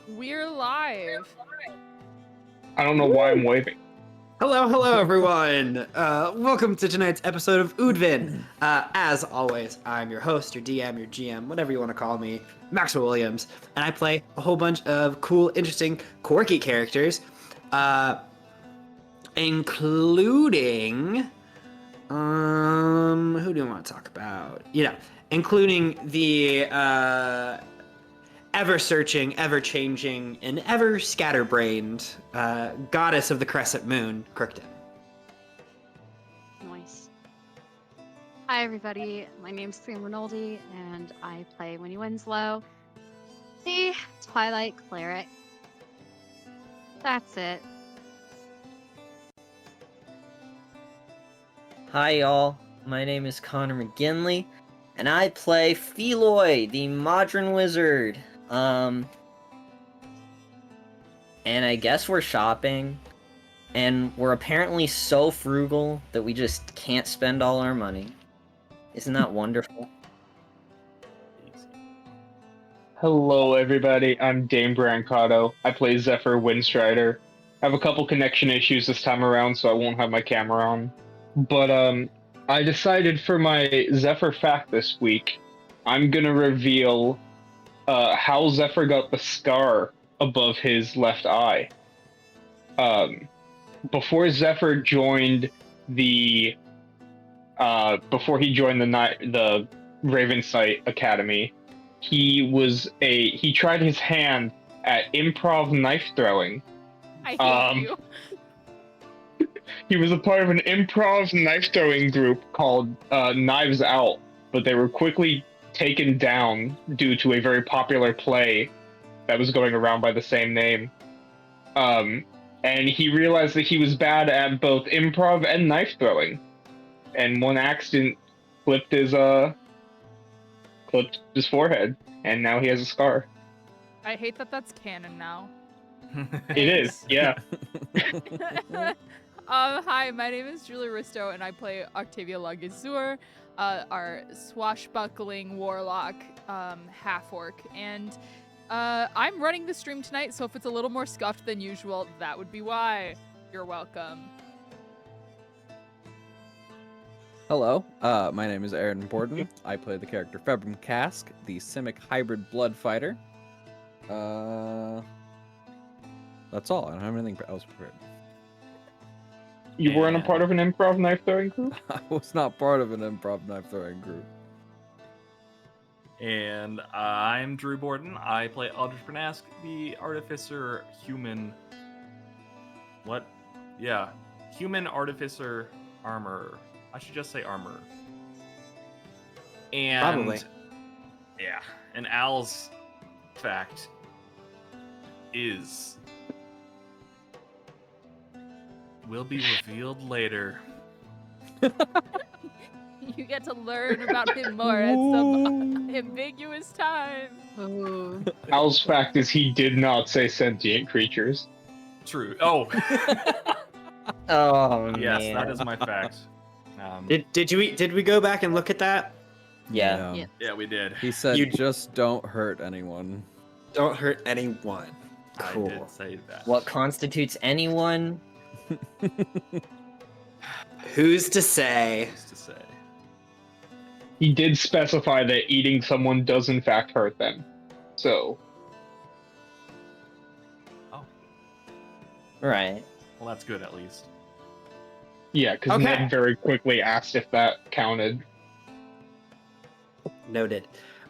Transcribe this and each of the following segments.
We're live. I don't know why I'm waving. Hello, everyone. Welcome to tonight's episode of Oodvin. As always, I'm your host, your DM, your GM, whatever you want to call me, Maxwell Williams, and I play a whole bunch of cool, interesting, quirky characters, including, who do you want to talk about? Including the ever-searching, ever-changing, and ever-scatterbrained goddess of the crescent moon, Crookton. Nice. Hi, everybody. My name's Sam Rinaldi, and I play Winnie Winslow, the Twilight Cleric. That's it. Hi y'all, my name is Connor McGinley, and I play Feloy, the Modern Wizard. And I guess we're shopping, and we're apparently so frugal that we just can't spend all our money. Isn't that wonderful? Hello, everybody. I'm Dame Brancato. I play Zephyr Windstrider. I have a couple connection issues this time around, so I won't have my camera on. But I decided for my Zephyr fact this week, I'm gonna reveal how Zephyr got the scar above his left eye. Before Zephyr joined the the Raven Sight Academy, he tried his hand at improv knife throwing. I hate you. He was a part of an improv knife throwing group called Knives Out, but they were quickly taken down due to a very popular play that was going around by the same name. And he realized that he was bad at both improv and knife throwing. And one accident clipped his forehead, and now he has a scar. I hate that that's canon now. It is, yeah. Hi, my name is Julie Risto, and I play Octavia Lagazur, our swashbuckling warlock half-orc. And I'm running the stream tonight, so if it's a little more scuffed than usual, that would be why. You're welcome. Hello, my name is Aaron Borden. I play the character Februm Cask, the Simic hybrid blood fighter. That's all. I don't have anything else prepared. You weren't a part of an improv knife throwing group? I was not part of an improv knife throwing group. And I'm Drew Borden. I play Aldrich Bernask, the artificer human. What? Yeah, human artificer armorer. I should just say armorer. And Probably. yeah, and Al's fact is will be revealed later. You get to learn about him more at some ambiguous time. Ooh. Al's fact is he did not say sentient creatures. True. Oh, Oh yes, man. that is my fact. Did we go back and look at that? Yeah. Yeah. Yeah, we did. He said, You- just don't hurt anyone. Don't hurt anyone. Cool. I did say that. What constitutes anyone? Who's to say? Who's to say? He did specify that eating someone does in fact hurt them. So, Oh, Right. well, that's good at least. yeah, because Okay. Ned very quickly asked if that counted. Noted.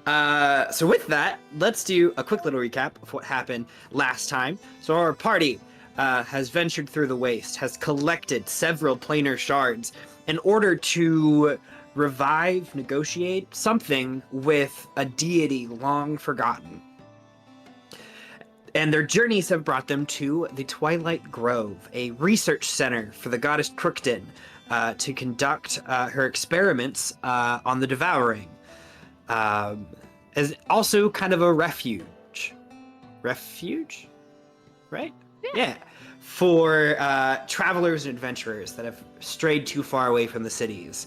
So with that, let's do a quick little recap of what happened last time. So our party has ventured through the waste, has collected several planar shards in order to revive, negotiate something with a deity long forgotten. And their journeys have brought them to the Twilight Grove, a research center for the goddess Crookton, to conduct her experiments on the Devouring. As also kind of a refuge. Refuge? Right? Yeah. For travelers and adventurers that have strayed too far away from the cities.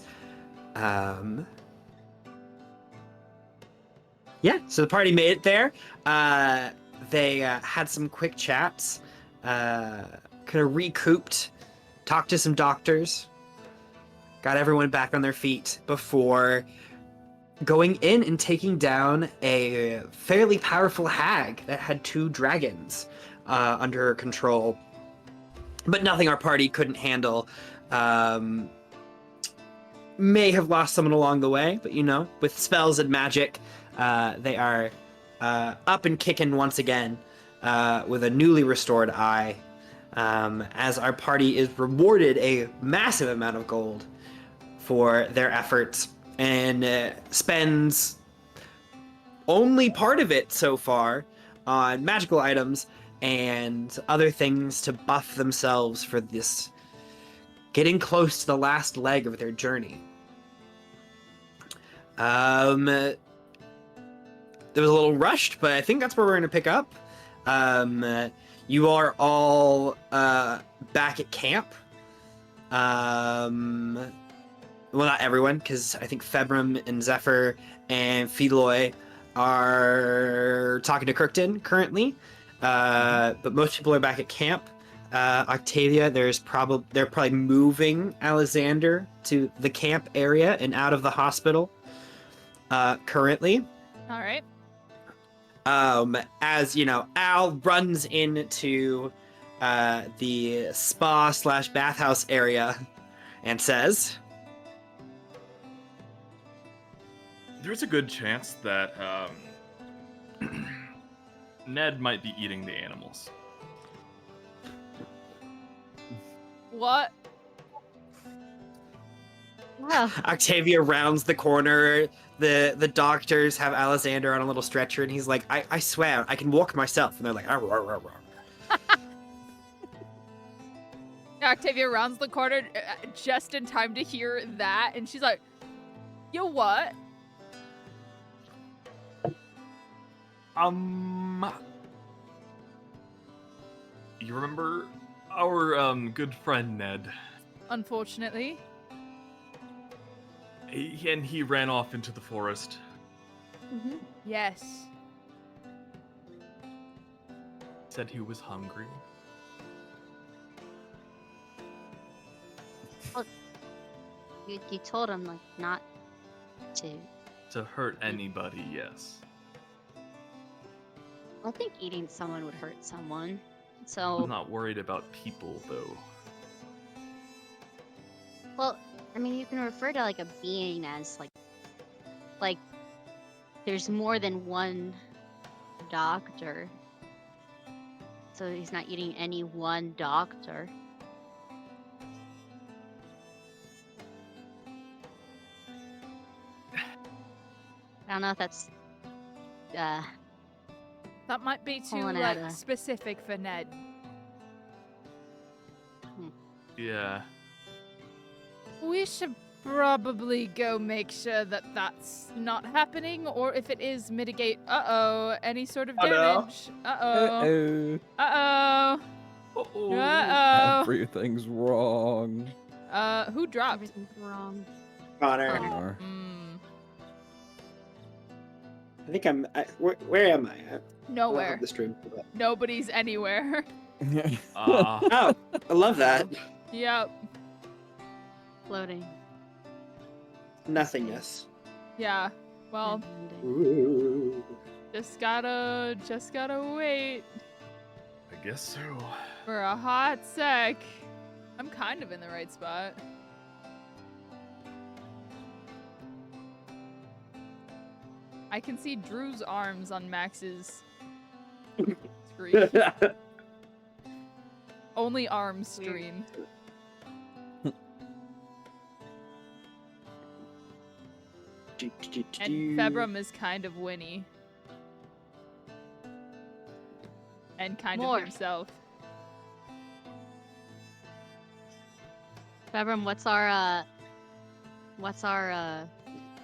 Yeah, so the party made it there. they had some quick chats, kind of recouped, talked to some doctors, got everyone back on their feet before going in and taking down a fairly powerful hag that had 2 dragons under her control. But nothing our party couldn't handle. May have lost someone along the way, but with spells and magic, they are up and kicking once again with a newly restored eye, as our party is rewarded a massive amount of gold for their efforts, and spends only part of it so far on magical items and other things to buff themselves for this getting close to the last leg of their journey. It was a little rushed, but I think that's where we're going to pick up. You are all back at camp. Well, not everyone, because I think Februm and Zephyr and Feloy are talking to Kirkton currently. But most people are back at camp. Octavia, they're probably moving Alexander to the camp area and out of the hospital currently. All right. As Al runs into the spa/bathhouse area and says, There's a good chance that Ned might be eating the animals. What? Well, Octavia rounds the corner. The doctors have Alexander on a little stretcher, and he's like, I swear, I can walk myself. And they're like, arr, arr, arr, arr. Octavia rounds the corner just in time to hear that, and she's like, "Yo, what?" You remember our good friend Ned? Unfortunately. He ran off into the forest. Mm-hmm. Yes. Said he was hungry. you told him like not to. To hurt anybody, yes. I don't think eating someone would hurt someone. So, I'm not worried about people, though. well, I mean, you can refer to like a being as like there's more than one doctor. So he's not eating any one doctor. I don't know if that's That might be too Pulling out a- specific for Ned. Yeah. We should probably go make sure that that's not happening, or if it is, mitigate. Any sort of Oh, no. damage. Uh-oh. Uh-oh. Uh-oh. Everything's wrong. Who dropped? everything's wrong. Connor. Connor. I think where am I at? Nowhere. The stream. Nobody's anywhere. Oh, I love that. Yep. Floating. Nothingness. Yeah. Well, Ooh. just gotta wait I guess so. for a hot sec. I'm kind of in the right spot. I can see Drew's arms on Max's screen. Only arms stream. And Februm is kind of Winnie. And kind More. of himself. Februm, what's our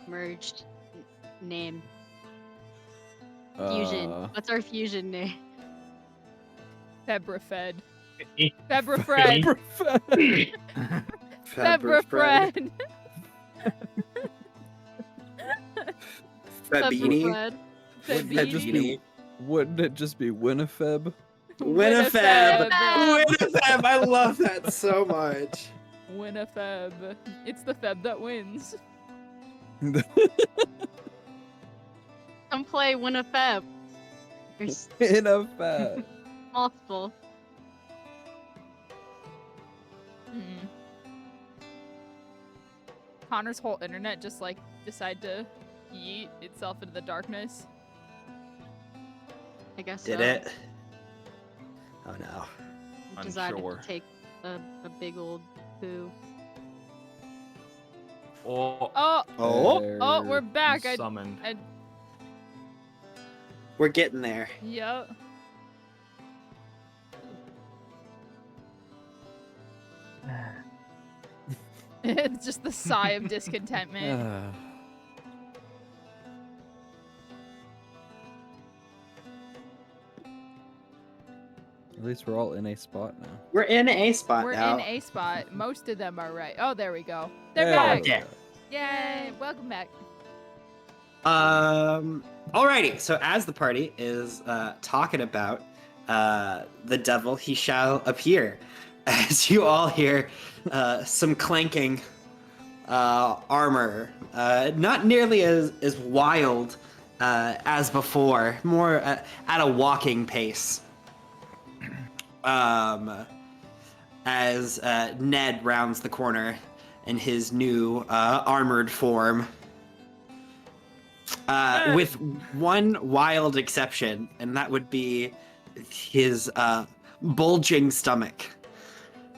merged name? Fusion. What's our fusion name? Febrafed. Febrafred. Febrafred. Febini. Febred. Wouldn't that just be Wouldn't it just be Winnifeb? Winnifeb. Winnifeb. Winnifeb. I love that so much. Winnifeb. It's the Feb that wins. Come play Win a Feb. There's Winnifeb. multiple. Mm. Connor's whole internet just like decided to yeet itself into the darkness. I guess Did so. it? Oh no. It decided Unsure. to take a big old poo. Oh, Oh, Oh, we're back. summoned. we're getting there. Yep. It's just the sigh of discontentment. At least we're all in a spot now. We're in a spot We're now. in a spot. Most of them are right. Oh, there we go. They're There back. we Yeah. go. Yay! Welcome back. Alrighty. So as the party is talking about the devil, he shall appear. As you all hear some clanking armor, not nearly as wild as before, more at a walking pace. As Ned rounds the corner in his new armored form. With one wild exception, and that would be his bulging stomach.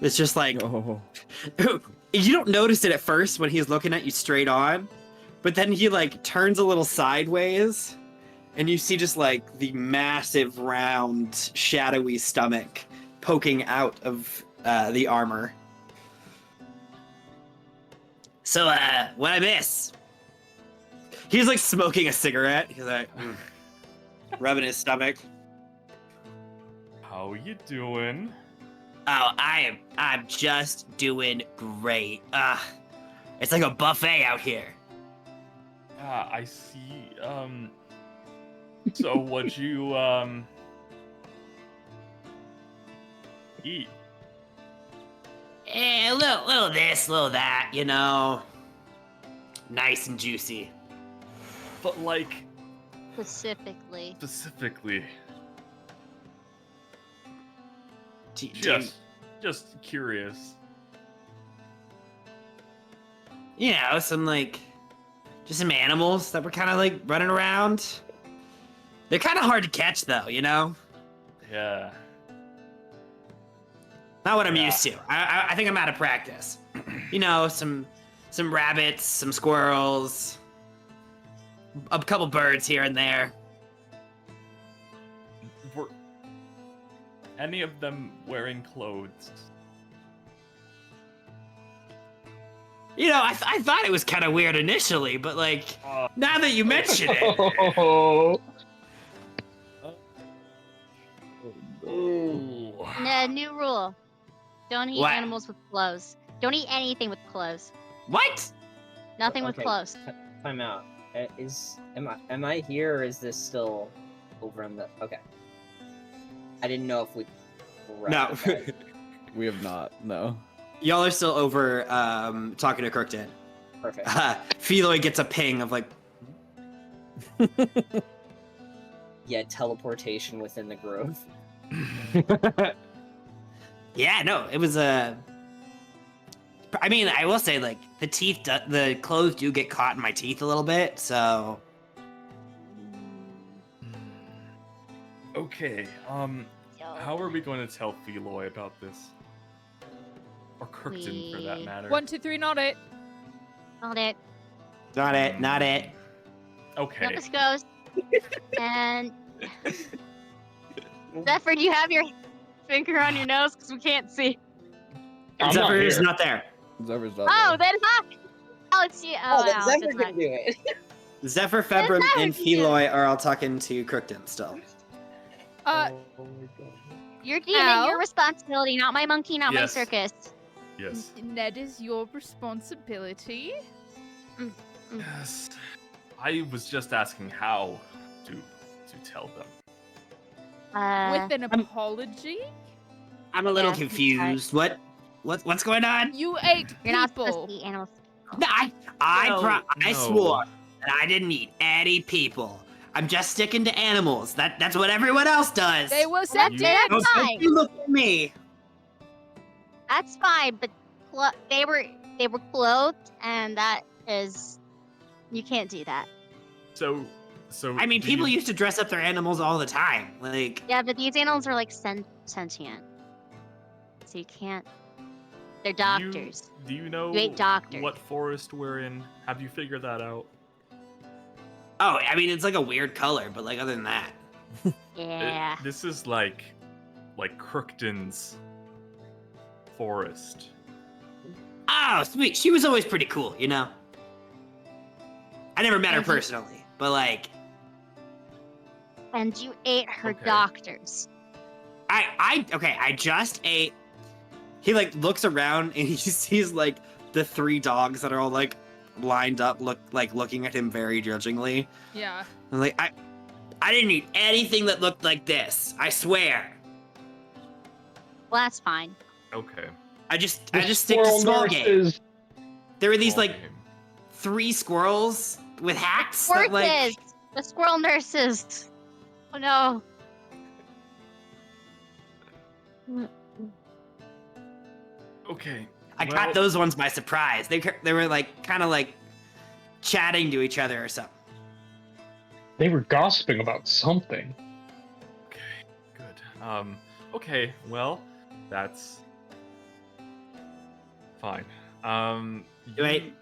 It's just like, Oh. you don't notice it at first when he's looking at you straight on, but then he like turns a little sideways, and you see just like the massive, round, shadowy stomach poking out of the armor. So, what I miss? He's like smoking a cigarette. He's like, rubbing his stomach. How you doing? Oh, I'm just doing great. It's like a buffet out here. Ah, I see. So what'd you, eat? A little this, little that, you know. Nice and juicy. But like, Specifically. specifically, Do you- just curious. you know, just some animals that were kind of like running around. They're kind of hard to catch though, you know? Yeah. Not what I'm Yeah. used to. I think I'm out of practice. You know, some rabbits, some squirrels, a couple birds here and there. Were any of them wearing clothes? You know, I thought it was kind of weird initially, but like, now that you mention it, Oh, Ooh. New rule. Don't eat What? animals with clothes. Don't eat anything with clothes. what? Nothing with Okay. clothes. Time out. Am I here or is this still over in the? Okay. I didn't know if we. No, We have not. No. y'all are still over talking to Crookton. Perfect. Feloy gets a ping of like, Yeah, teleportation within the grove. yeah, no, it was I mean, I will say like the clothes do get caught in my teeth a little bit, so. Okay. How are we going to tell Feloy about this? Or Kirkton, for that We- matter. 1, 2, 3, not it. Hold it. Not it, not it. Okay. Notice goes. And Zephyr, do you have your finger on your nose? Because we can't see. I'm not Zephyr is here. not there. Zephyr not Oh, there. then huh? Oh, it's you. Oh, then wow, Zephyr it's can not- do it. Zephyr, Februm, Zephyr and can do it. Feloy are all talking to Crookton still. Uh, You're demon, Al? your responsibility, not my monkey, not my Yes. circus. Yes. Ned is your responsibility. Yes. I was just asking how to tell them. With an apology? I'm a little Yeah, confused. What's going on? You ate you're not supposed people. to eat animals. No, I No. swore that I didn't eat any people. I'm just sticking to animals. That's what everyone else does. They were That's, sentient. that's Don't fine. you look at me. That's fine, but they were clothed, and that is you can't do that. So I mean, do people you, used to dress up their animals all the time. Like, Yeah, but these animals are like sentient, so you can't. They're doctors. Do you know You ate doctors. what forest we're in? Have you figured that out? oh, I mean, it's like a weird color, but like other than that, Yeah. This is like Crookton's forest. oh, sweet. She was always pretty cool, you know. I never met her And you- personally, but like, And you ate her Okay. doctors. I just ate. He like looks around and he sees like the 3 dogs that are all like lined up, looking at him very judgingly. Yeah. I'm like, I didn't eat anything that looked like this. I swear. Well, that's fine. Okay. I just stick to Squirrel small game. nurses. There were these Small like game. 3 squirrels with hats. That, Horses! like, The squirrel nurses. Oh no. Okay. I well, caught those ones by surprise. They were like kind of like chatting to each other or something. They were gossiping about something. Okay. Good. Okay. Well, that's fine. Wait.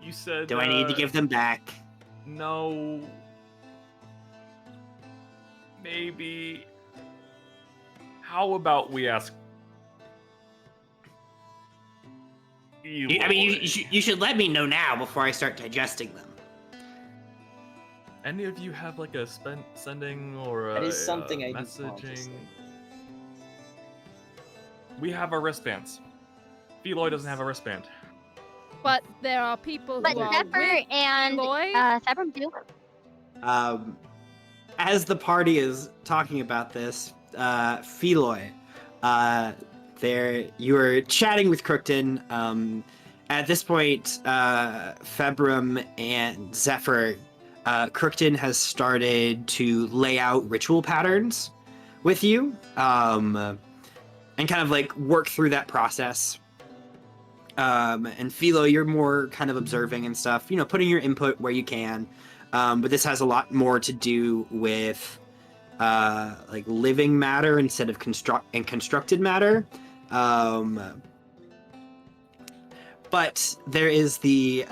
You said. Do I need to give them back? No. Maybe. How about we ask? I mean, you should let me know now before I start digesting them. Any of you have like a sending or That a is something I do messaging? consciously. We have our wristbands. Feloy doesn't have a wristband. But there are people But who are Zephyr with and Eloy. Zephyr do. As the party is talking about this, Feloy, you are chatting with Crookton. At this point, Februm and Zephyr, Crookton has started to lay out ritual patterns with you, and kind of like work through that process. And Philo, you're more kind of observing and stuff, putting your input where you can. But this has a lot more to do with like living matter instead of constructed matter. But there is the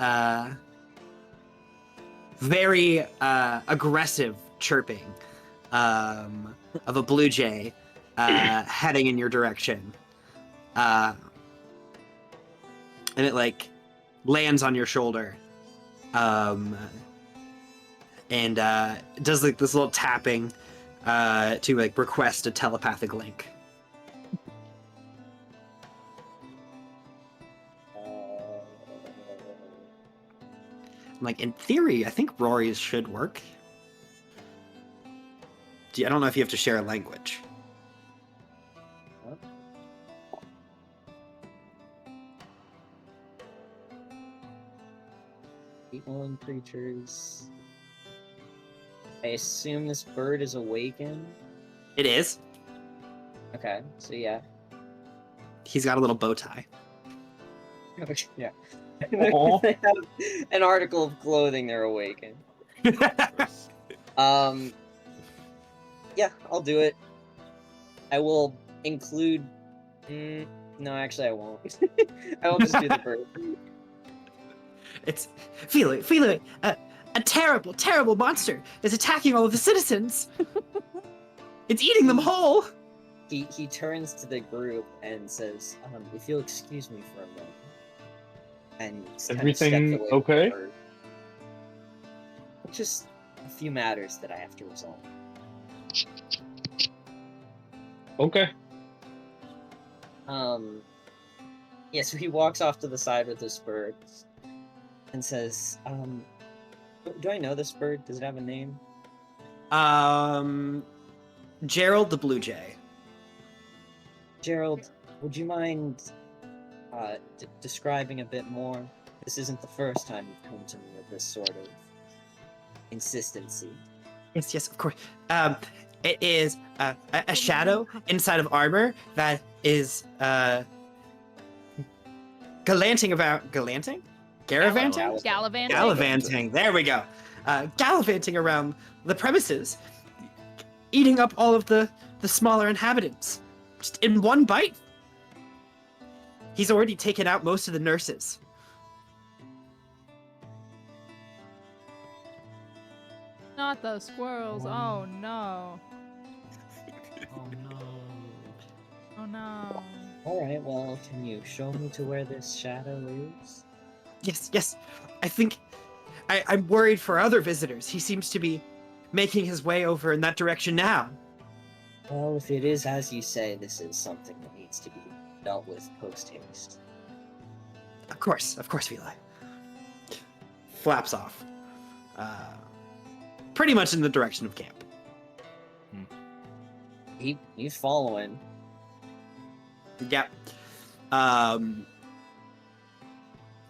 very aggressive chirping of a blue jay heading in your direction. And it like lands on your shoulder. And does like this little tapping to like request a telepathic link. Like in theory, I think Rory's should work. I don't know if you have to share a language. People and creatures. I assume this bird is awakened. It is. Okay, so yeah. He's got a little bow tie. Yeah. Aw. They have an article of clothing, they're awakened. Yeah, I'll do it. I will include. No, actually, I won't. I will just do the bird. It's Feeling, a terrible, terrible monster is attacking all of the citizens. It's eating them whole. He turns to the group and says, "If you'll excuse me for a moment," and kind of Everything steps away from the okay? bird. Just a few matters that I have to resolve. Okay. Yeah, so he walks off to the side with this bird and says, do I know this bird? Does it have a name? Gerald the Blue Jay. Gerald, would you mind describing a bit more? This isn't the first time you've come to me with this sort of insistency. Yes, of course. It is a shadow inside of armor that is gallanting about gallanting, gallivanting, Gallivanting. gallivanting. There we go. Gallivanting around the premises, eating up all of the smaller inhabitants, just in one bite. He's already taken out most of the nurses. Not the squirrels. Oh no. Oh no. Oh no. Alright, well, can you show me to where this shadow is? Yes. I think I'm worried for other visitors. He seems to be making his way over in that direction now. Well, if it is as you say, this is something that needs to be dealt with post-haste. Of course, Veli. Flaps off. Pretty much in the direction of camp. He's following. Yep.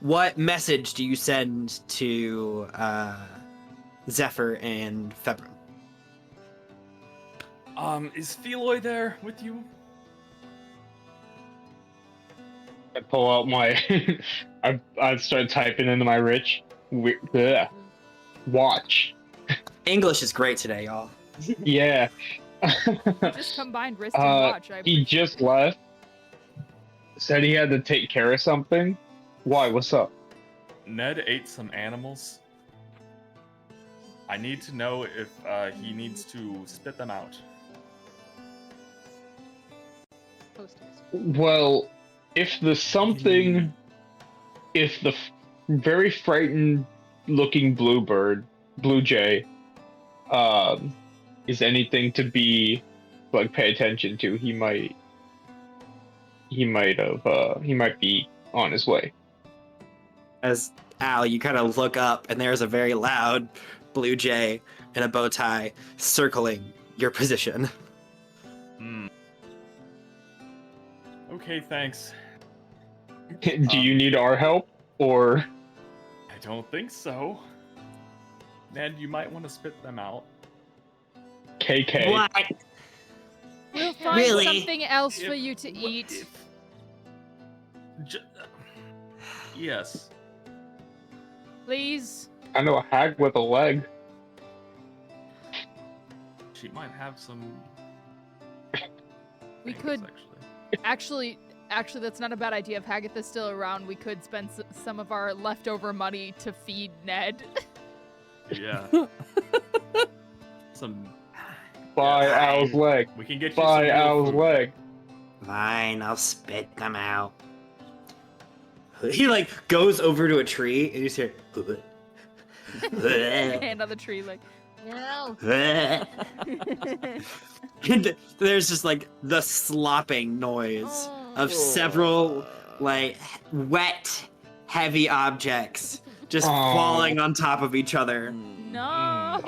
What message do you send to Zephyr and Februm? Is Feloy there with you? I pull out my. I start typing into my rich. Watch. English is great today, y'all. Yeah. Just combined wrist and watch. He just left. Said he had to take care of something. Why? What's up? Ned ate some animals. I need to know if he needs to spit them out. Well, if the something, if the very frightened looking blue jay, is anything to be like pay attention to, he might be on his way. As Al, you kind of look up, and there's a very loud blue jay in a bow tie circling your position. Okay, thanks. Do you need our help, or? I don't think so. Ned, you might want to spit them out. KK. What? We'll find Really? something else for If- you to what eat. if- Yes. Please. I know a hag with a leg. She might have some. We things, could actually, that's not a bad idea. If Hagatha's still around, we could spend some of our leftover money to feed Ned. Yeah. Some. Buy Yeah. Al's leg. We can get you Buy some real Al's food. leg. Fine, I'll spit them out. He like goes over to a tree and you just hear Hand on the tree, like. No. and there's just like the slopping noise of several like wet, heavy objects just Aw. falling on top of each other. No.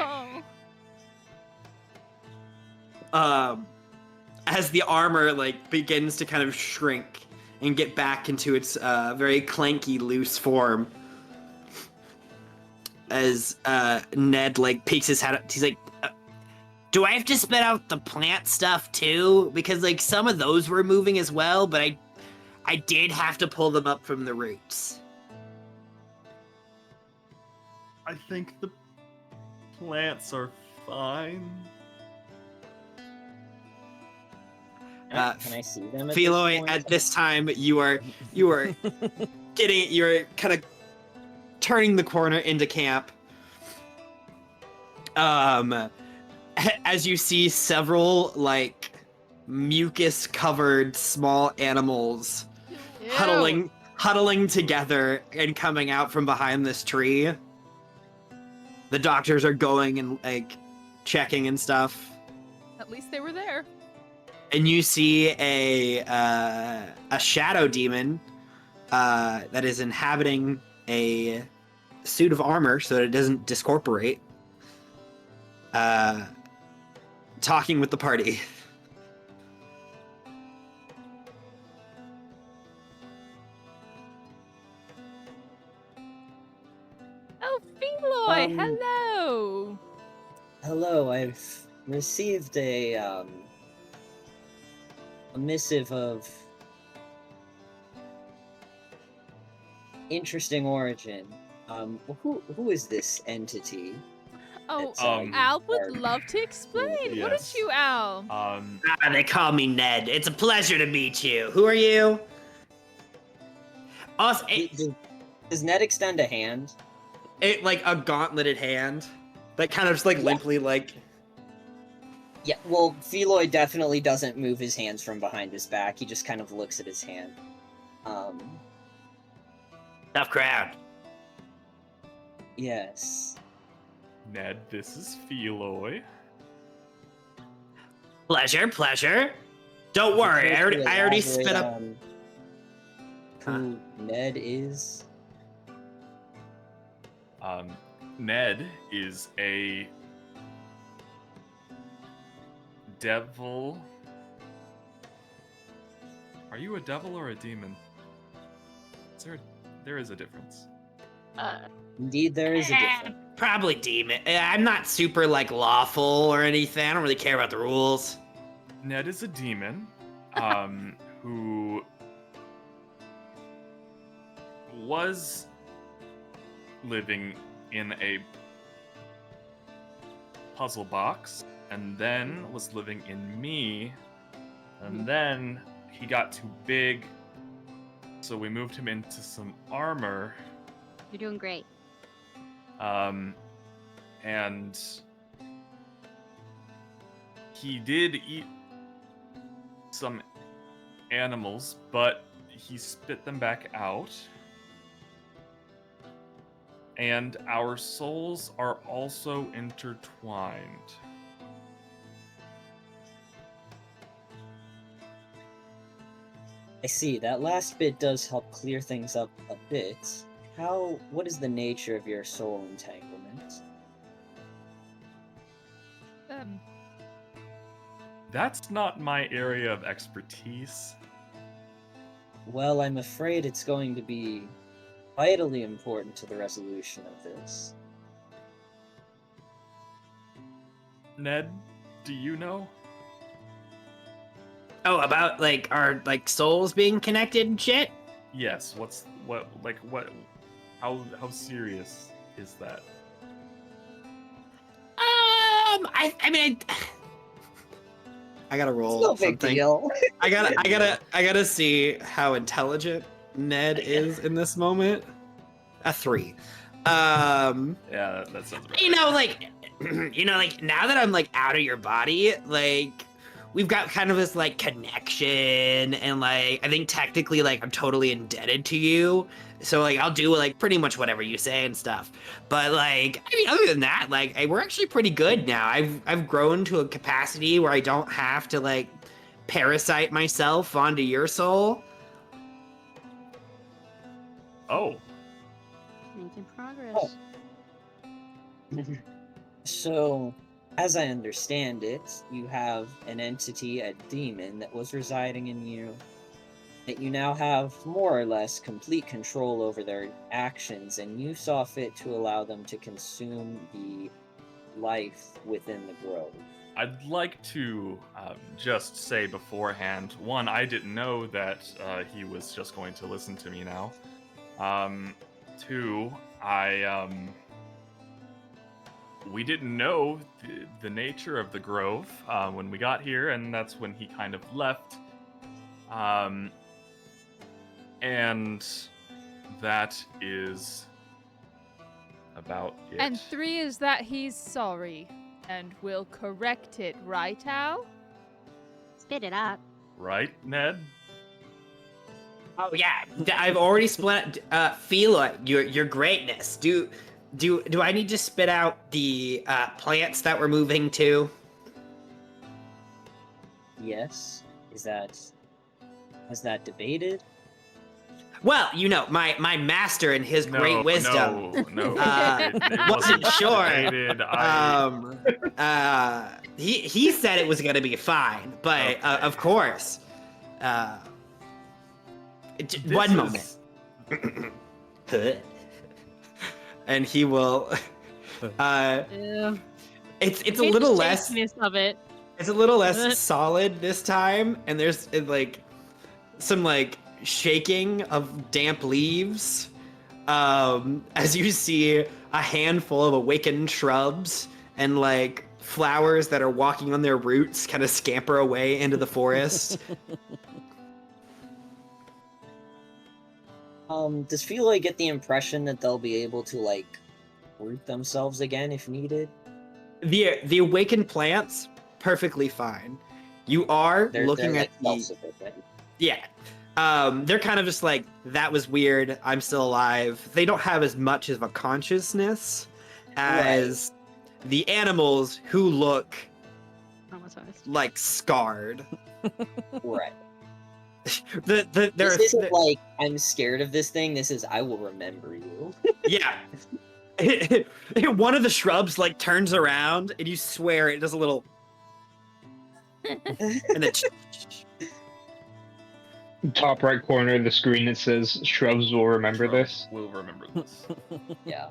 As the armor like begins to kind of shrink and get back into its very clanky, loose form. As Ned like peeks his head up, he's like, "Do I have to spit out the plant stuff too? Because like some of those were moving as well, but I did have to pull them up from the roots." I think the plants are fine. Can I see them? Feloy, at this time you are you're kind of turning the corner into camp. As you see several like mucus covered small animals Ew. huddling together and coming out from behind this tree. The doctors are going and like checking and stuff. At least they were there. And you see a shadow demon that is inhabiting a suit of armor so that it doesn't discorporate. talking with the party. Oh, Feloy, Um, hello. Hello, I've received a missive of interesting origin. Who is this entity? Oh, That's, Al would our- love to explain. Wouldn't Yes. you, Al? They call me Ned. It's a pleasure to meet you. Who are you? Also, Does Ned extend a hand? it like a gauntleted hand that kind of just like Yeah. limply like. Yeah, well, Feloy definitely doesn't move his hands from behind his back. He just kind of looks at his hand. Tough crowd. Yes. Ned, this is Feloy. Pleasure. Don't worry, I already spit up. Who Ned is? Ned is a devil. Are you a devil or a demon? There is a difference. Indeed, there is a difference. Probably demon. I'm not super like lawful or anything. I don't really care about the rules. Ned is a demon, who was living in a puzzle box, and then was living in me, and then he got too big, so we moved him into some armor. You're doing great. And he did eat some animals, but he spit them back out. And our souls are also intertwined. I see. That last bit does help clear things up a bit. What is the nature of your soul entanglement? That's not my area of expertise. Well, I'm afraid it's going to be vitally important to the resolution of this. Ned, do you know? Oh, about like our like souls being connected and shit. Yes, how serious is that? I mean, I gotta roll It's no big something. deal. I gotta see how intelligent Ned is in this moment. A 3. Yeah, that sounds right. Like now that I'm like out of your body, like we've got kind of this like connection, and like I think technically like I'm totally indebted to you. So like I'll do like pretty much whatever you say and stuff. But like I mean, other than that, like we're actually pretty good now. I've grown to a capacity where I don't have to like parasite myself onto your soul. Oh, Making progress. So, as I understand it, you have an entity, a demon, that was residing in you, that you now have more or less complete control over their actions, and you saw fit to allow them to consume the life within the grove. I'd like to just say beforehand, one, I didn't know that he was just going to listen to me now. Two, we didn't know the nature of the grove when we got here, and that's when he kind of left. And that is about it. And 3 is that he's sorry and will correct it, right, Al? Spit it out. Right, Ned? Oh yeah, I've already split. Fila, your greatness. Do I need to spit out the plants that we're moving to? Yes? Is that debated? Well, my master and his great wisdom. No. Uh, it wasn't wasn't sure. debated. he said it was gonna be fine, but Okay. of course. This One is- moment. And he will. Ew. It's a Hate little the less. shakiness of it. It's a little less solid this time, and there's like some like shaking of damp leaves. As you see a handful of awakened shrubs and like flowers that are walking on their roots kind of scamper away into the forest. Does Feloy get the impression that they'll be able to like root themselves again if needed? The awakened plants, perfectly fine. You are They're looking like at the self-sufficient. yeah. They're kind of just like, that was weird. I'm still alive. They don't have as much of a consciousness as the animals who look Almost honest. like scarred. Right. They're, This isn't like I'm scared of this thing. This is I will remember you. yeah. One of the shrubs like turns around and you swear it does a little and then Top right corner of the screen, it says "Shrubs will remember this." We'll remember this. Yeah.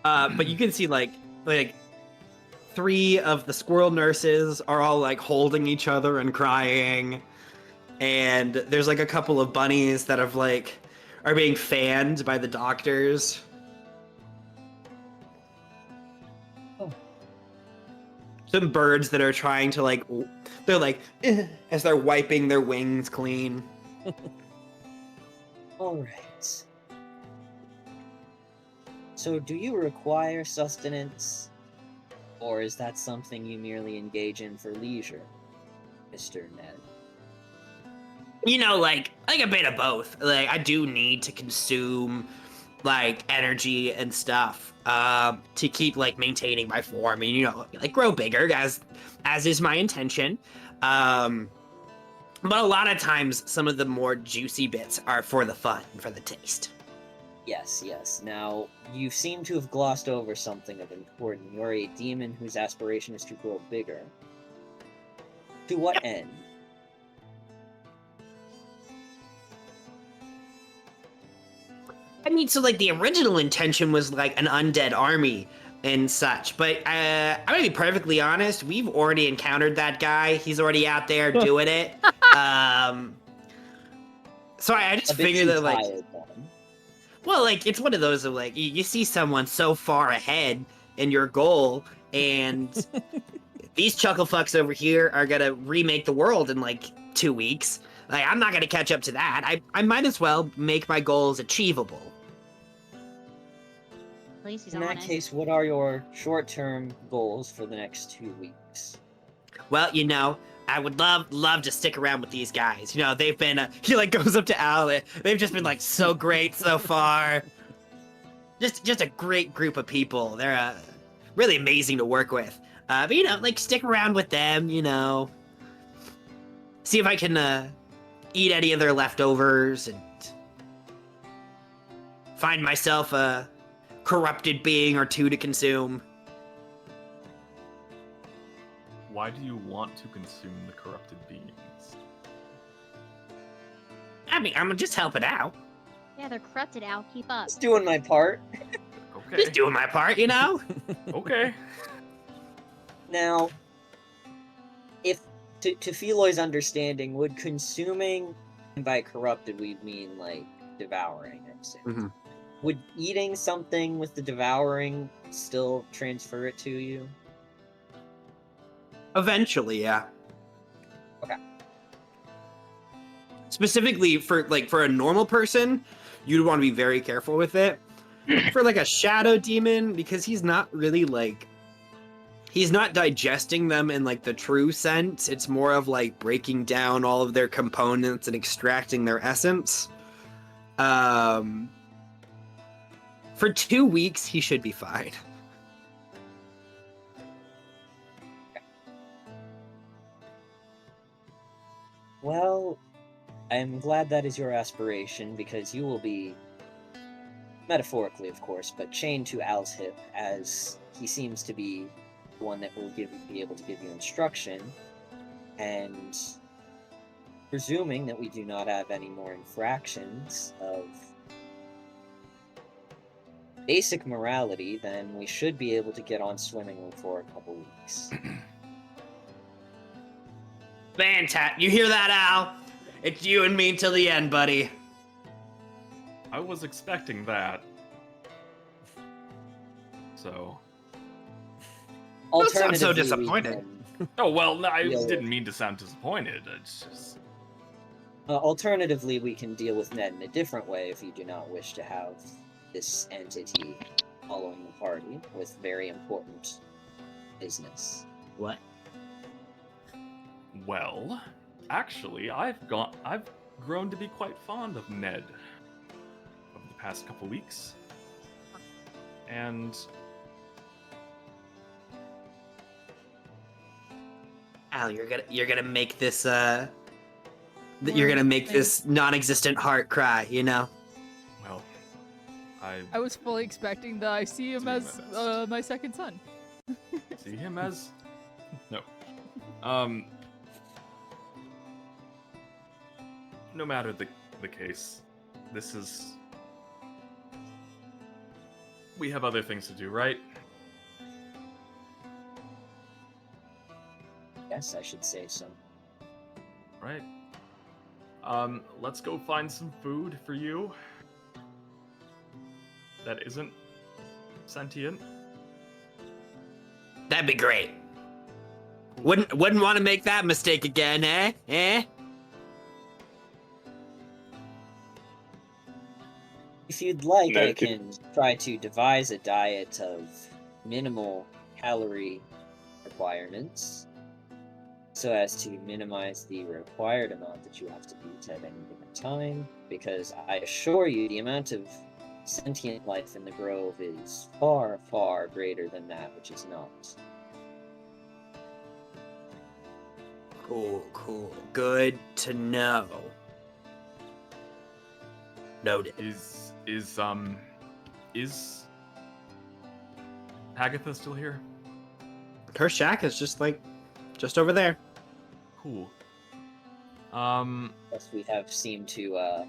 but you can see like 3 of the squirrel nurses are all like holding each other and crying, and there's like a couple of bunnies that are being fanned by the doctors. Oh. Some birds that are trying to they're like as they're wiping their wings clean. All right. So, do you require sustenance, or is that something you merely engage in for leisure, Mr. Ned? You know, like a bit of both. Like, I do need to consume like energy and stuff to keep like maintaining my form and, you know, like grow bigger as is my intention. But a lot of times some of the more juicy bits are for the fun, for the taste. Yes, yes. Now, you seem to have glossed over something of importance. You're a demon whose aspiration is to grow bigger. To what end? I mean, so like the original intention was like an undead army and such, but I'm gonna be perfectly honest, we've already encountered that guy. He's already out there doing it. So I just A bit figured too that like, tired, then. well, like it's one of those of like you see someone so far ahead in your goal, and these chucklefucks over here are gonna remake the world in like 2 weeks. Like I'm not gonna catch up to that. I might as well make my goals achievable. At least he's In that honest. case, what are your short-term goals for the next 2 weeks? Well, you know, I would love to stick around with these guys. You know, they've been he like goes up to Al. They've just been like so great so far. Just a great group of people. They're really amazing to work with. But you know, like stick around with them, you know. See if I can eat any of their leftovers and find myself a corrupted being or 2 to consume. Why do you want to consume the corrupted beings? I mean, I'm just helping out. Yeah, they're corrupted, Al. Keep up. Just doing my part. Okay. Just doing my part, you know? Okay. Now, if to Feloy's understanding, would consuming, and by corrupted we mean like devouring, I assume. Mhm. Would eating something with the devouring still transfer it to you? Eventually, yeah. Okay. Specifically for a normal person, you'd want to be very careful with it. For like a shadow demon, because he's not really like he's not digesting them in like the true sense. It's more of like breaking down all of their components and extracting their essence. For 2 weeks, he should be fine. Well, I'm glad that is your aspiration, because you will be, metaphorically of course, but chained to Al's hip, as he seems to be the one that will be able to give you instruction, and presuming that we do not have any more infractions of basic morality, then we should be able to get on swimming for a couple weeks. Fantastic. You hear that, Al? It's you and me till the end, buddy. I was expecting that. So. Don't sound so Alternatively, we disappointed. can- Oh well, no, I Yeah. didn't mean to sound disappointed. It's just. Alternatively, we can deal with Ned in a different way if you do not wish to have this entity following the party with very important business. What? Well, actually, I've grown to be quite fond of Ned over the past couple weeks, and Al, you're gonna make this you're gonna make this non-existent heart cry, you know? well, I was fully expecting that I see him Doing as my best. my second son. see him as no. No matter the case, this is. We have other things to do, right? Yes, I should say so. Right. Let's go find some food for you. That isn't sentient. That'd be great. Wouldn't want to make that mistake again, eh? Eh? If you'd like, No, I can try to devise a diet of minimal calorie requirements so as to minimize the required amount that you have to eat at any given time, because I assure you the amount of sentient life in the Grove is far, far greater than that which is not. Cool. Good to know. Noted. Is Agatha still here? Her shack is just over there. Cool. Thus we have seemed to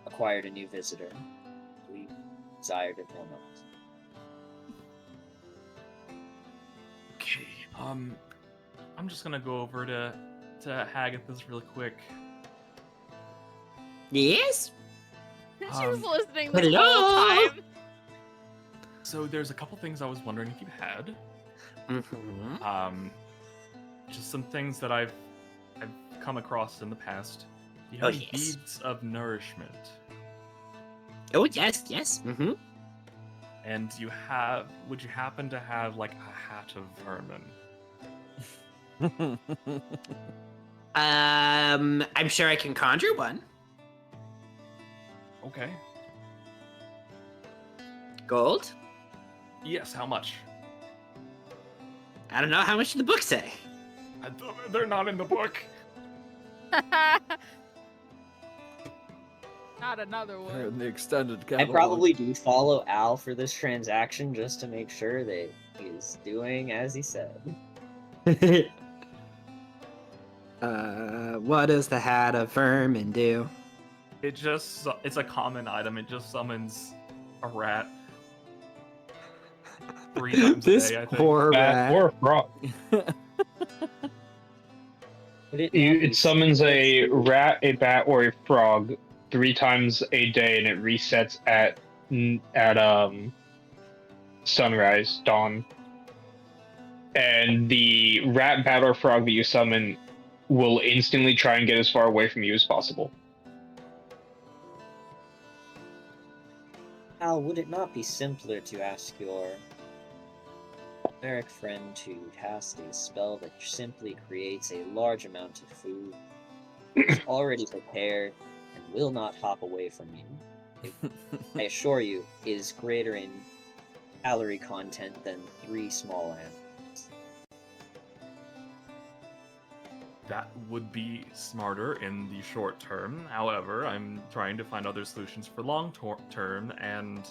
acquired a new visitor. We desired it or not. Okay. I'm just gonna go over to Hagatha's really quick. Yes? She was Um, listening this hello? whole time. So there's a couple things I was wondering if you had. Mm-hmm. Just some things that I've come across in the past. Do you Oh, have any yes. beads of nourishment? Oh, yes. Mm-hmm. And would you happen to have like a hat of vermin? I'm sure I can conjure one. Okay. Gold? Yes, how much? I don't know. How much did the book say? They're not in the book. Not another They're in one. the extended I catalog. probably do follow Al for this transaction just to make sure that he's doing as he said. What does the hat of vermin do? It's a common item. It just summons a rat 3 times This a day, I think. poor Bat rat. or a frog. Would it not It be summons a rat, a bat, or a frog 3 times a day, and it resets at sunrise, dawn. And the rat, bat, or frog that you summon will instantly try and get as far away from you as possible. Al, would it not be simpler to ask your barbaric friend to cast a spell that simply creates a large amount of food, is already prepared, and will not hop away from you? It, I assure you, is greater in calorie content than 3 small animals. That would be smarter in the short term. However, I'm trying to find other solutions for long term, and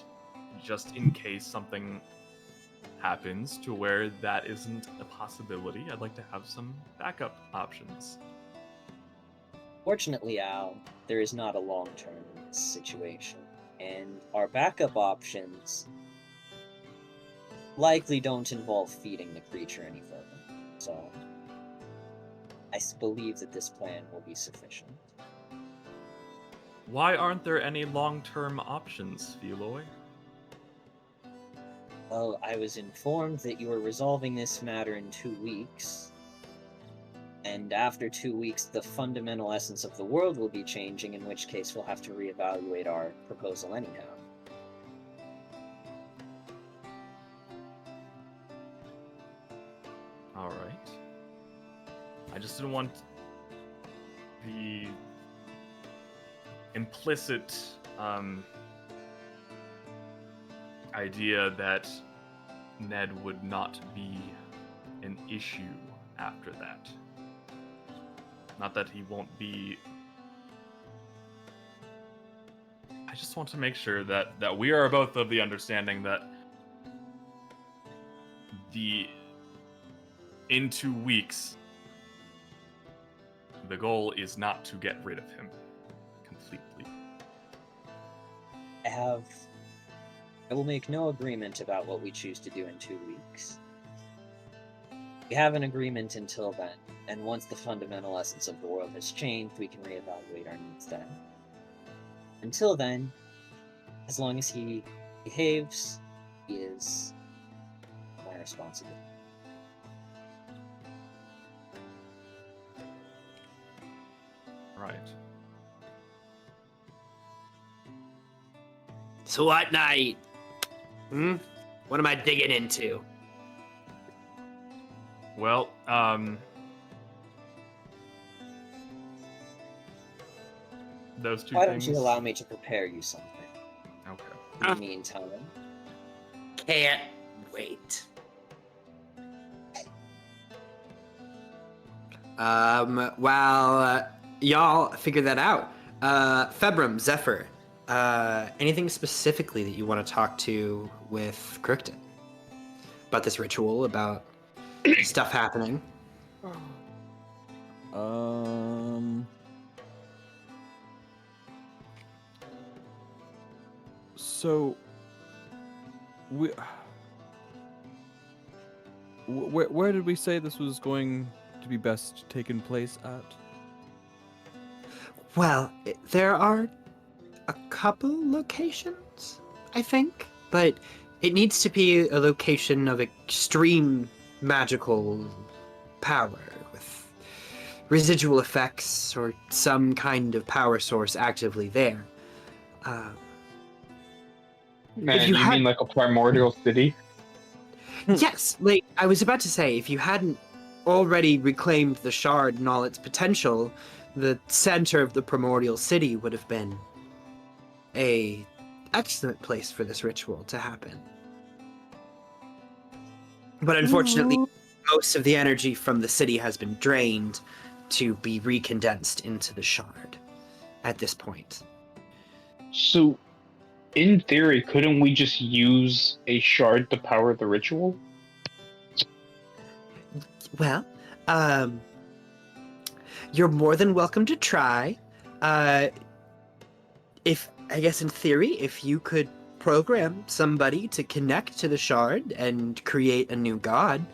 just in case something happens to where that isn't a possibility, I'd like to have some backup options. Fortunately, Al, there is not a long term in this situation, and our backup options likely don't involve feeding the creature any further. So, believe that this plan will be sufficient. Why aren't there any long-term options, Feloy? Well, I was informed that you were resolving this matter in 2 weeks. And after 2 weeks, the fundamental essence of the world will be changing, in which case we'll have to reevaluate our proposal anyhow. Alright. I just didn't want the implicit idea that Ned would not be an issue after that. Not that he won't be. I just want to make sure that we are both of the understanding that in 2 weeks, the goal is not to get rid of him completely. I will make no agreement about what we choose to do in 2 weeks. We have an agreement until then, and once the fundamental essence of the world has changed, we can reevaluate our needs then. Until then, as long as he behaves, he is my responsibility. Right. So what night? What am I digging into? Well, those two Why things. don't you allow me to prepare you something? Okay. In the meantime, Can't wait. While y'all figure that out, Februm, Zephyr, anything specifically that you want to talk to with Crookton about this ritual, about stuff happening? So, where did we say this was going to be best taken place at? Well, there are a couple locations, I think, but it needs to be a location of extreme magical power with residual effects or some kind of power source actively there. Man, you you mean like a primordial city? Yes, like I was about to say, if you hadn't already reclaimed the shard and all its potential, the center of the primordial city would have been a excellent place for this ritual to happen. But unfortunately, most of the energy from the city has been drained to be recondensed into the shard at this point. So, in theory, couldn't we just use a shard to power the ritual? Well, you're more than welcome to try. If I guess in theory, if you could program somebody to connect to the shard and create a new god,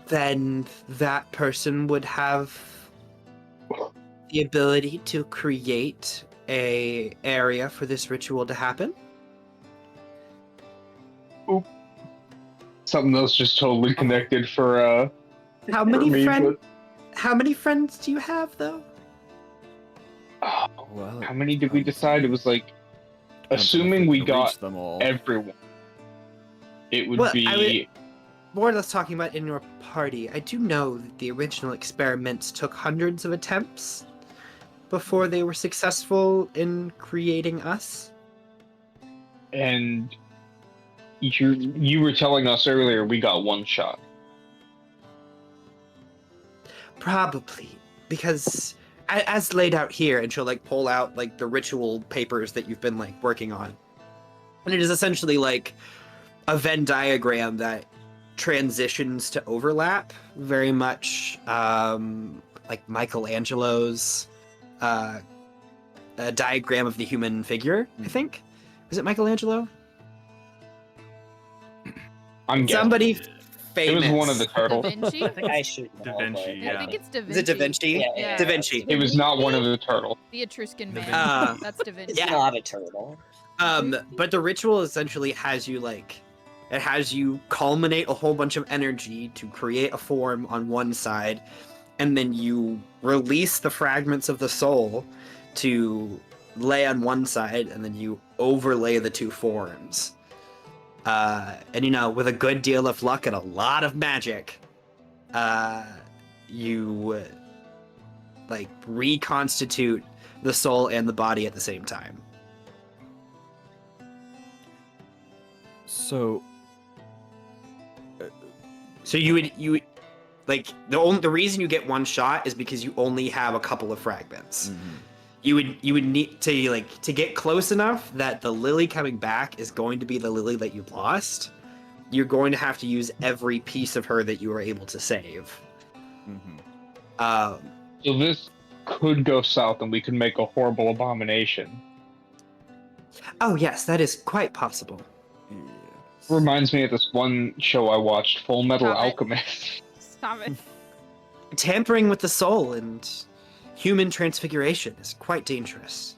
then that person would have the ability to create a area for this ritual to happen. Something else just totally connected for How many me, friends? How many friends do you have, though? Well, how many did we decide? It was like, depends on if assuming we can reach got them all. everyone, it would Well, be. More or less talking about in your party, I do know that the original experiments took hundreds of attempts before they were successful in creating us. And you were telling us earlier we got one shot. Probably, because as laid out here, and she'll like pull out like the ritual papers that you've been like working on, and it is essentially like a Venn diagram that transitions to overlap, very much like Michelangelo's a diagram of the human figure, I think. Is it Michelangelo? I'm guessing. Somebody It famous. was one of the Da turtles. Vinci? I think I should know. Da Vinci, but- yeah. I think it's Da Vinci. Is it Da Vinci? Yeah. Da Vinci. It was not one of the turtles. The Etruscan Da man. Vinci. That's Da Vinci. It's Yeah. not a turtle. But the ritual essentially has you it has you culminate a whole bunch of energy to create a form on one side, and then you release the fragments of the soul to lay on one side, and then you overlay the two forms. And with a good deal of luck and a lot of magic, you reconstitute the soul and the body at the same time. So, So you would the reason you get one shot is because you only have a couple of fragments. You would need to get close enough that the lily coming back is going to be the lily that you lost. You're going to have to use every piece of her that you were able to save. So this could go south, and we could make a horrible abomination. Oh yes, that is quite possible. yes. Reminds me of this one show I watched, Full Metal Stop it. Alchemist. Stop it. Tampering with the soul and human transfiguration is quite dangerous.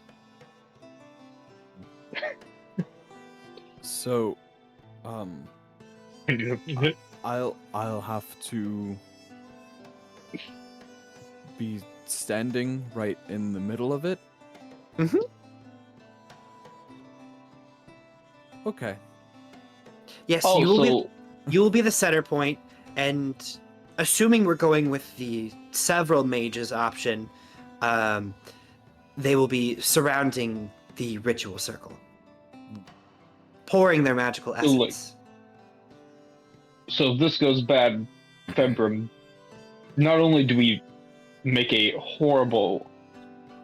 So, I'll have to be standing right in the middle of it. Mhm. Okay. Yes, Oh, you will be the center point, and assuming we're going with the several mages option, they will be surrounding the ritual circle, pouring their magical like- essence. So if this goes bad, Februm, not only do we make a horrible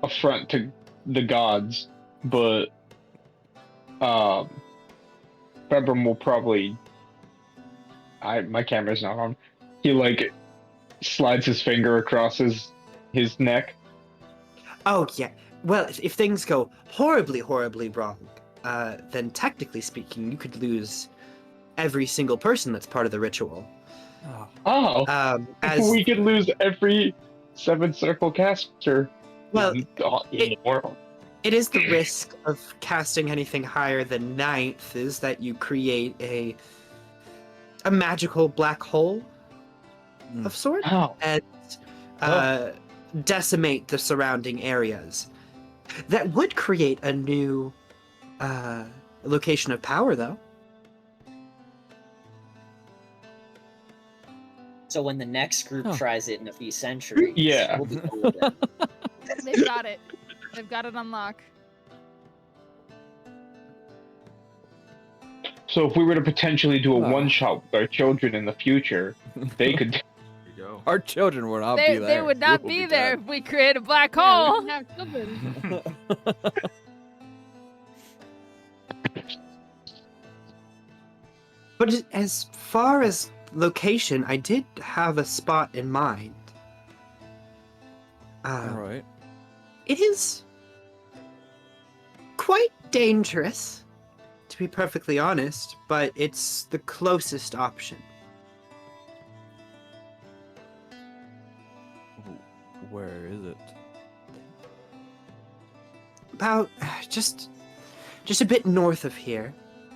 affront to the gods, but Februm will probably... my camera's not on. He slides his finger across his neck. Oh yeah. Well, if things go horribly, horribly wrong, then technically speaking, you could lose every single person that's part of the ritual. Oh, As we could lose every 7th circle caster well, in the world. it is the risk of casting anything higher than 9th is that you create a magical black hole of sorts Oh, and decimate the surrounding areas. That would create a new location of power, though. So when the next group Huh. tries it in a few centuries, Yeah. we'll be golden. They've got it. They've got it on lock. so if we were to potentially do a Oh. one-shot with our children in the future, they could... There you go. Our children would not They, be there. they would not We be will there dead. if we create a black Yeah, hole. we have children. But as far as location, I did have a spot in mind. All right. It is quite dangerous, to be perfectly honest, but it's the closest option. Where is it? About just a bit north of here,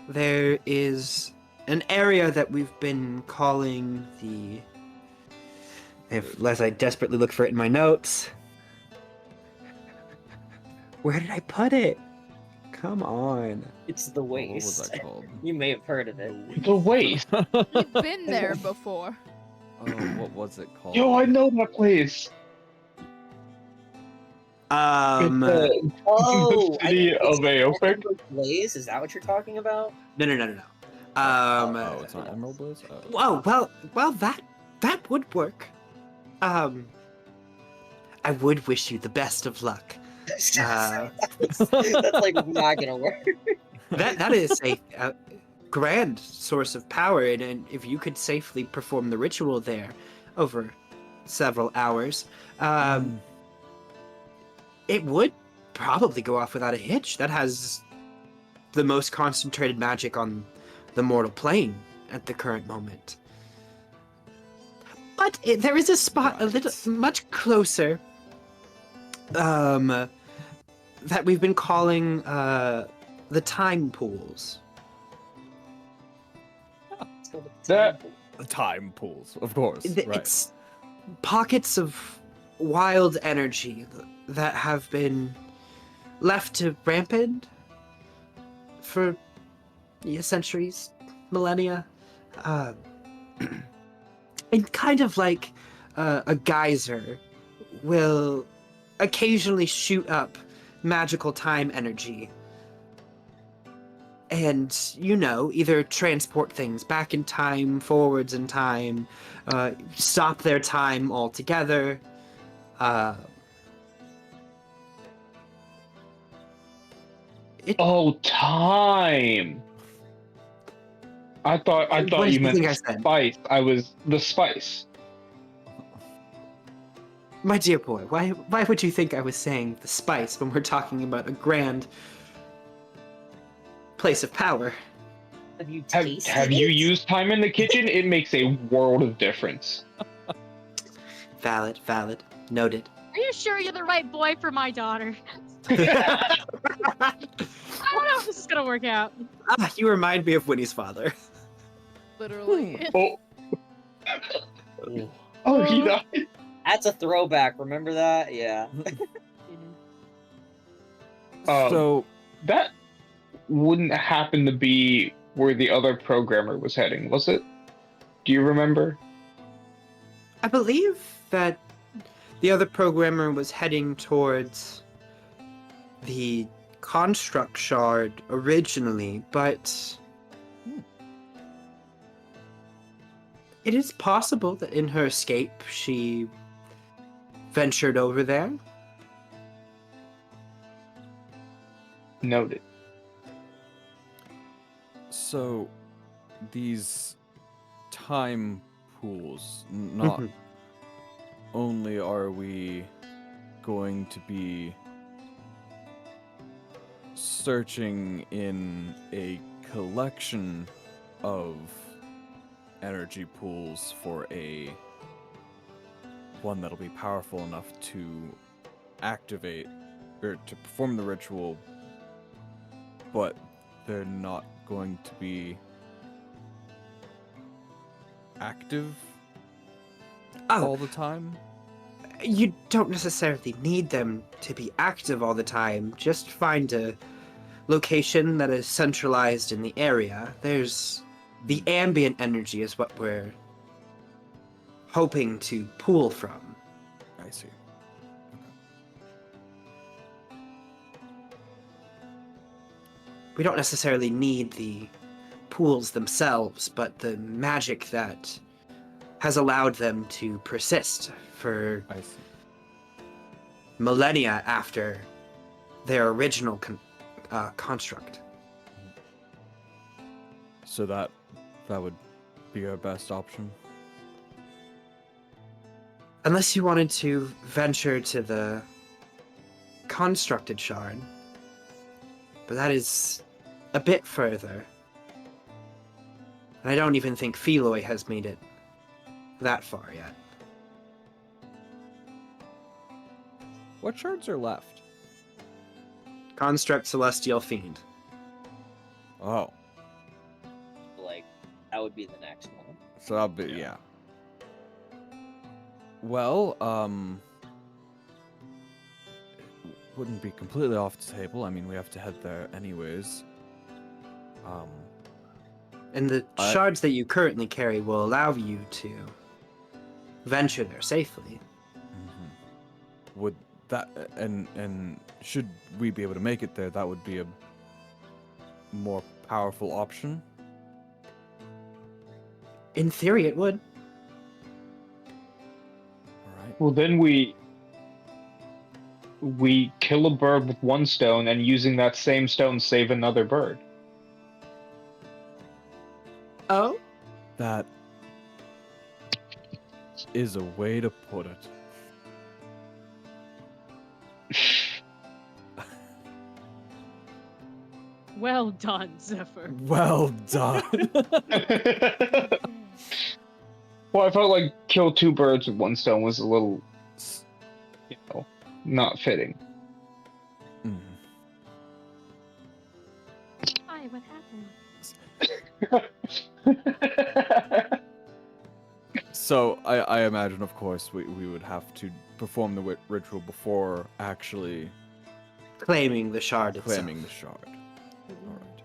there is an area that we've been calling the... As I desperately look for it in my notes. Where did I put it? Come on. It's the What was waste. that called? You may have heard of it. The waste. We've been there before. Oh, what was it called? Yo, I know that place. It's Oh, the city of Aopic. Blaze? Is that what you're talking about? No. Oh, it's not Emerald Blaze? Oh. Well, that would work. I would wish you the best of luck. That's like not gonna work. That is a grand source of power, and if you could safely perform the ritual there over several hours, it would probably go off without a hitch. That has the most concentrated magic on the mortal plane at the current moment. But there is a spot a little much closer that we've been calling the time pools. Let's go with That- The time pools, of course. Right. It's pockets of wild energy that have been left to rampant for centuries, millennia. And kind of like a geyser will occasionally shoot up magical time energy and, either transport things back in time, forwards in time, stop their time altogether. Oh, time. I thought What you did you meant think I said? spice. I was the spice. My dear boy, why would you think I was saying the spice when we're talking about a grand place of power? Have you Have tasted you it? used time in the kitchen? It makes a world of difference. Valid. Noted. Are you sure you're the right boy for my daughter? I don't know if this is gonna work out. You remind me of Winnie's father. Literally. Oh. Oh, he died. That's a throwback. Remember that? Yeah. So That wouldn't happen to be where the other programmer was heading, was it? Do you remember? I believe that the other programmer was heading towards the construct shard originally, but it is possible that in her escape she ventured over there. Noted. So, these time pools, not Mhm. only are we going to be searching in a collection of energy pools for one that'll be powerful enough to activate or to perform the ritual, but they're not going to be active all the time. You don't necessarily need them to be active all the time. Just find a location that is centralized in the area. There's the ambient energy is what we're hoping to pull from. I see. We don't necessarily need the pools themselves, but the magic that has allowed them to persist for I see. millennia after their original construct. So that would be our best option. Unless you wanted to venture to the constructed shard, but that is a bit further. And I don't even think Feloy has made it that far yet. What shards are left? Construct Celestial Fiend. Oh, Like, that would be the next one. so that'll be yeah. Well, wouldn't be completely off the table. I mean, we have to head there anyways. And the shards that you currently carry will allow you to venture there safely. Would that and should we be able to make it there, that would be a more powerful option. In theory, it would. All right. Well, then we kill a bird with one stone, and using that same stone save another bird. Oh? That is a way to put it. Well done, Zephyr. Well done. Well, I felt like kill two birds with one stone was a little, not fitting. Mm. Hi, what happened? So I imagine, of course, we would have to perform the ritual before actually Claiming the shard claiming the itself. shard. All right.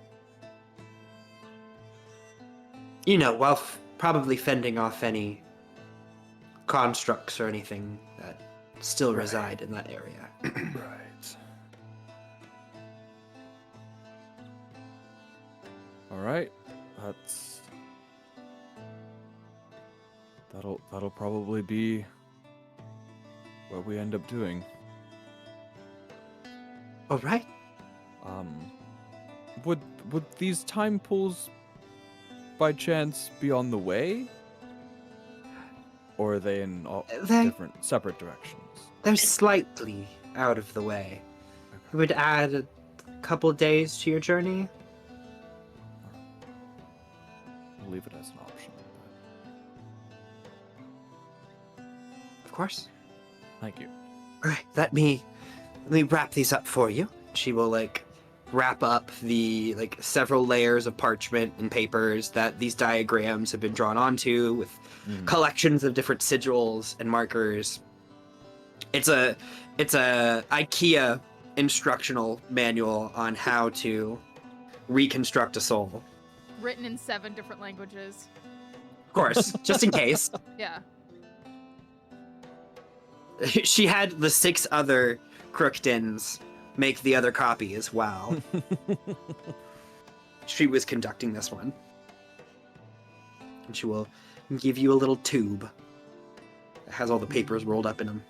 You know, while probably fending off any constructs or anything that still reside in that area. Right. All right. That'll probably be what we end up doing. All right. Would these time pools by chance be on the way? Or are they in all different, separate directions? They're slightly out of the way. It would add a couple days to your journey. We'll leave it as an option. Of course. Thank you. All right, let me wrap these up for you. She will wrap up the several layers of parchment and papers that these diagrams have been drawn onto with collections of different sigils and markers. It's a IKEA instructional manual on how to reconstruct a soul. Written in 7 different languages. Of course, just in case. Yeah. She had the 6 other Crookdens make the other copy as well. She was conducting this one. And she will give you a little tube that has all the papers rolled up in them.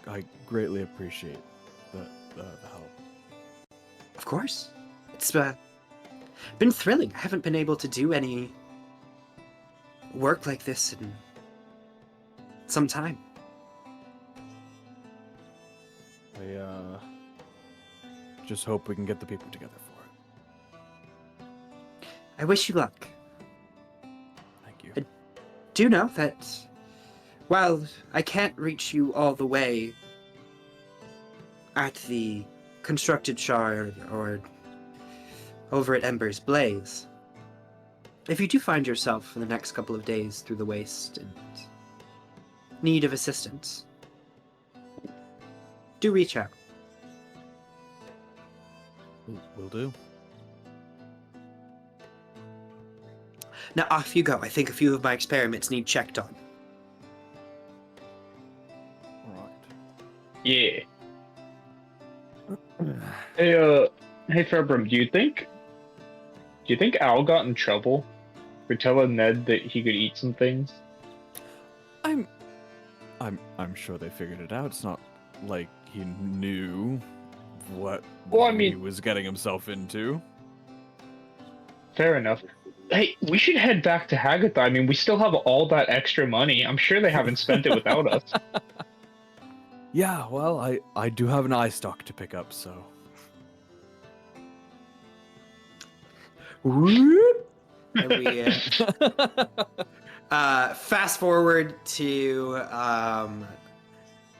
I greatly appreciate the help. Of course. It's been thrilling. I haven't been able to do any work like this in some time. I just hope we can get the people together for it. I wish you luck. Thank you. Do know that while I can't reach you all the way at the constructed shard or over at Ember's Blaze, if you do find yourself in the next couple of days through the waste and need of assistance, do reach out. Will do. Now off you go. I think a few of my experiments need checked on. All Yeah. Hey, Fabrum, do you think Al got in trouble for telling Ned that he could eat some things? I'm sure they figured it out. It's not like he knew what he was getting himself into. Fair enough. Hey, we should head back to Hagatha. I mean, we still have all that extra money. I'm sure they haven't spent it without us. Yeah, well, I do have an eye stock to pick up, so. And we fast forward to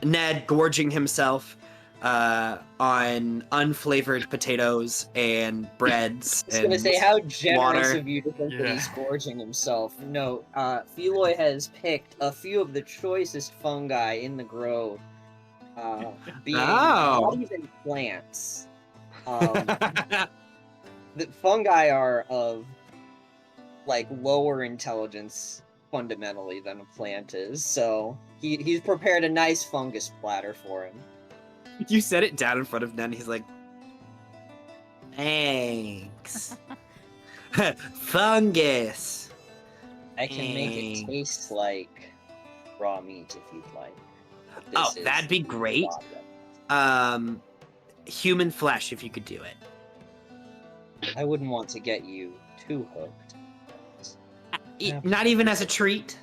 Ned gorging himself on unflavored potatoes and breads. I was gonna say, how generous water. of you to think that he's gorging himself. No, Feloy has picked a few of the choicest fungi in the grove, being not even plants. The fungi are of lower intelligence fundamentally than a plant is, so he's prepared a nice fungus platter for him. You set it down in front of Ned, and he's like, thanks. Fungus. I can make it taste like raw meat if you'd like. Oh, that'd be great. Human flesh, if you could do it. I wouldn't want to get you too hooked. Yeah. Not even as a treat.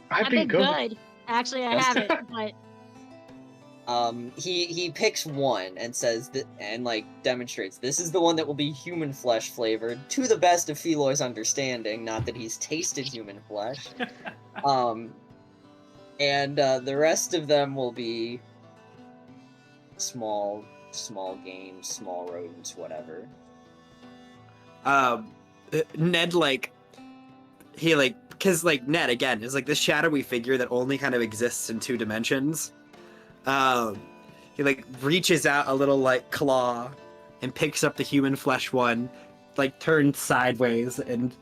I'd I've be been good. good. Actually, I Yes. haven't, but He picks one and says that, and like demonstrates this is the one that will be human flesh flavored to the best of Feloy's understanding. Not that he's tasted human flesh. And the rest of them will be small games, small rodents, whatever. Ned because Ned again is like this shadowy figure that only kind of exists in 2 dimensions. He reaches out a little claw and picks up the human flesh one, turns sideways and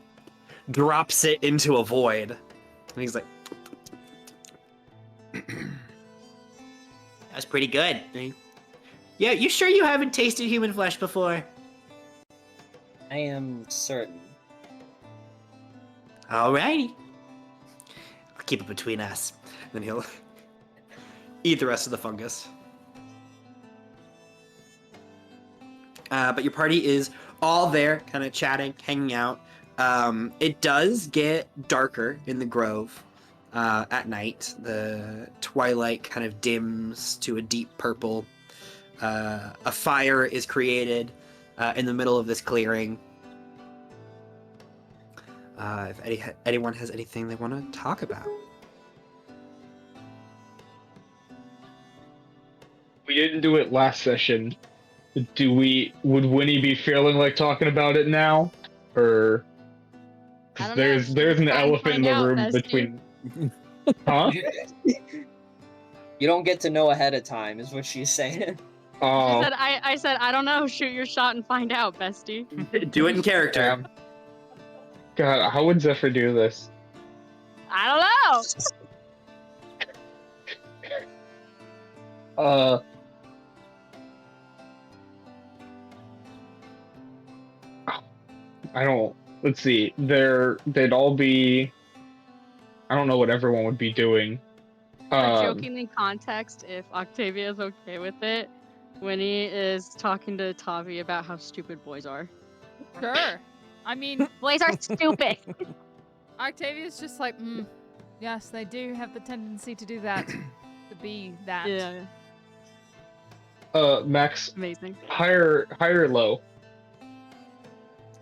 drops it into a void. And he's like, "That's pretty good." Yeah, you sure you haven't tasted human flesh before? I am certain. Alrighty. I'll keep it between us. Then he'll eat the rest of the fungus. But your party is all there, kind of chatting, hanging out. It does get darker in the grove at night. The twilight kind of dims to a deep purple. A fire is created in the middle of this clearing. If anyone has anything they want to talk about. We didn't do it last session. Would Winnie be feeling like talking about it now? Or I don't know. there's an Try and elephant in find the out, room bestie. between Huh? You don't get to know ahead of time, is what she's saying. Oh, I said, I don't know. Shoot your shot and find out, bestie. Do it in character. damn. God, how would Zephyr do this? I don't know. I don't. Let's see. They'd all be. I don't know what everyone would be doing. For jokingly context, if Octavia's okay with it, Winnie is talking to Tavi about how stupid boys are. Sure. I mean, boys are stupid. Octavia's just like, yes, they do have the tendency to do that. To be that. Yeah, Max, amazing. higher or low?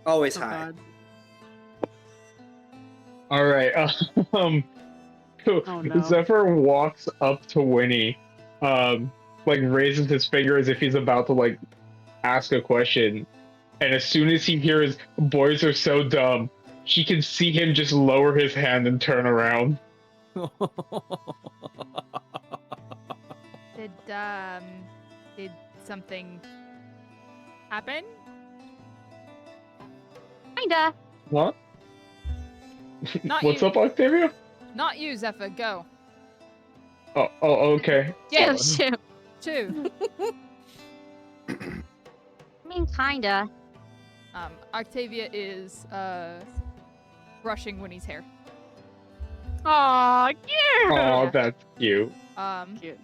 Always Oh, high. God. All right. Oh, no. Zephyr walks up to Winnie, raises his finger as if he's about to ask a question, and as soon as he hears "boys are so dumb," she can see him just lower his hand and turn around. Did something happen? Kinda. What? Not What's you. up, Octavia? Not you, Zephyr. Go. Oh, okay. Yeah, Shoot. 2. I mean, kinda. Octavia is brushing Winnie's hair. Aw, cute. Oh, that's cute. Cute.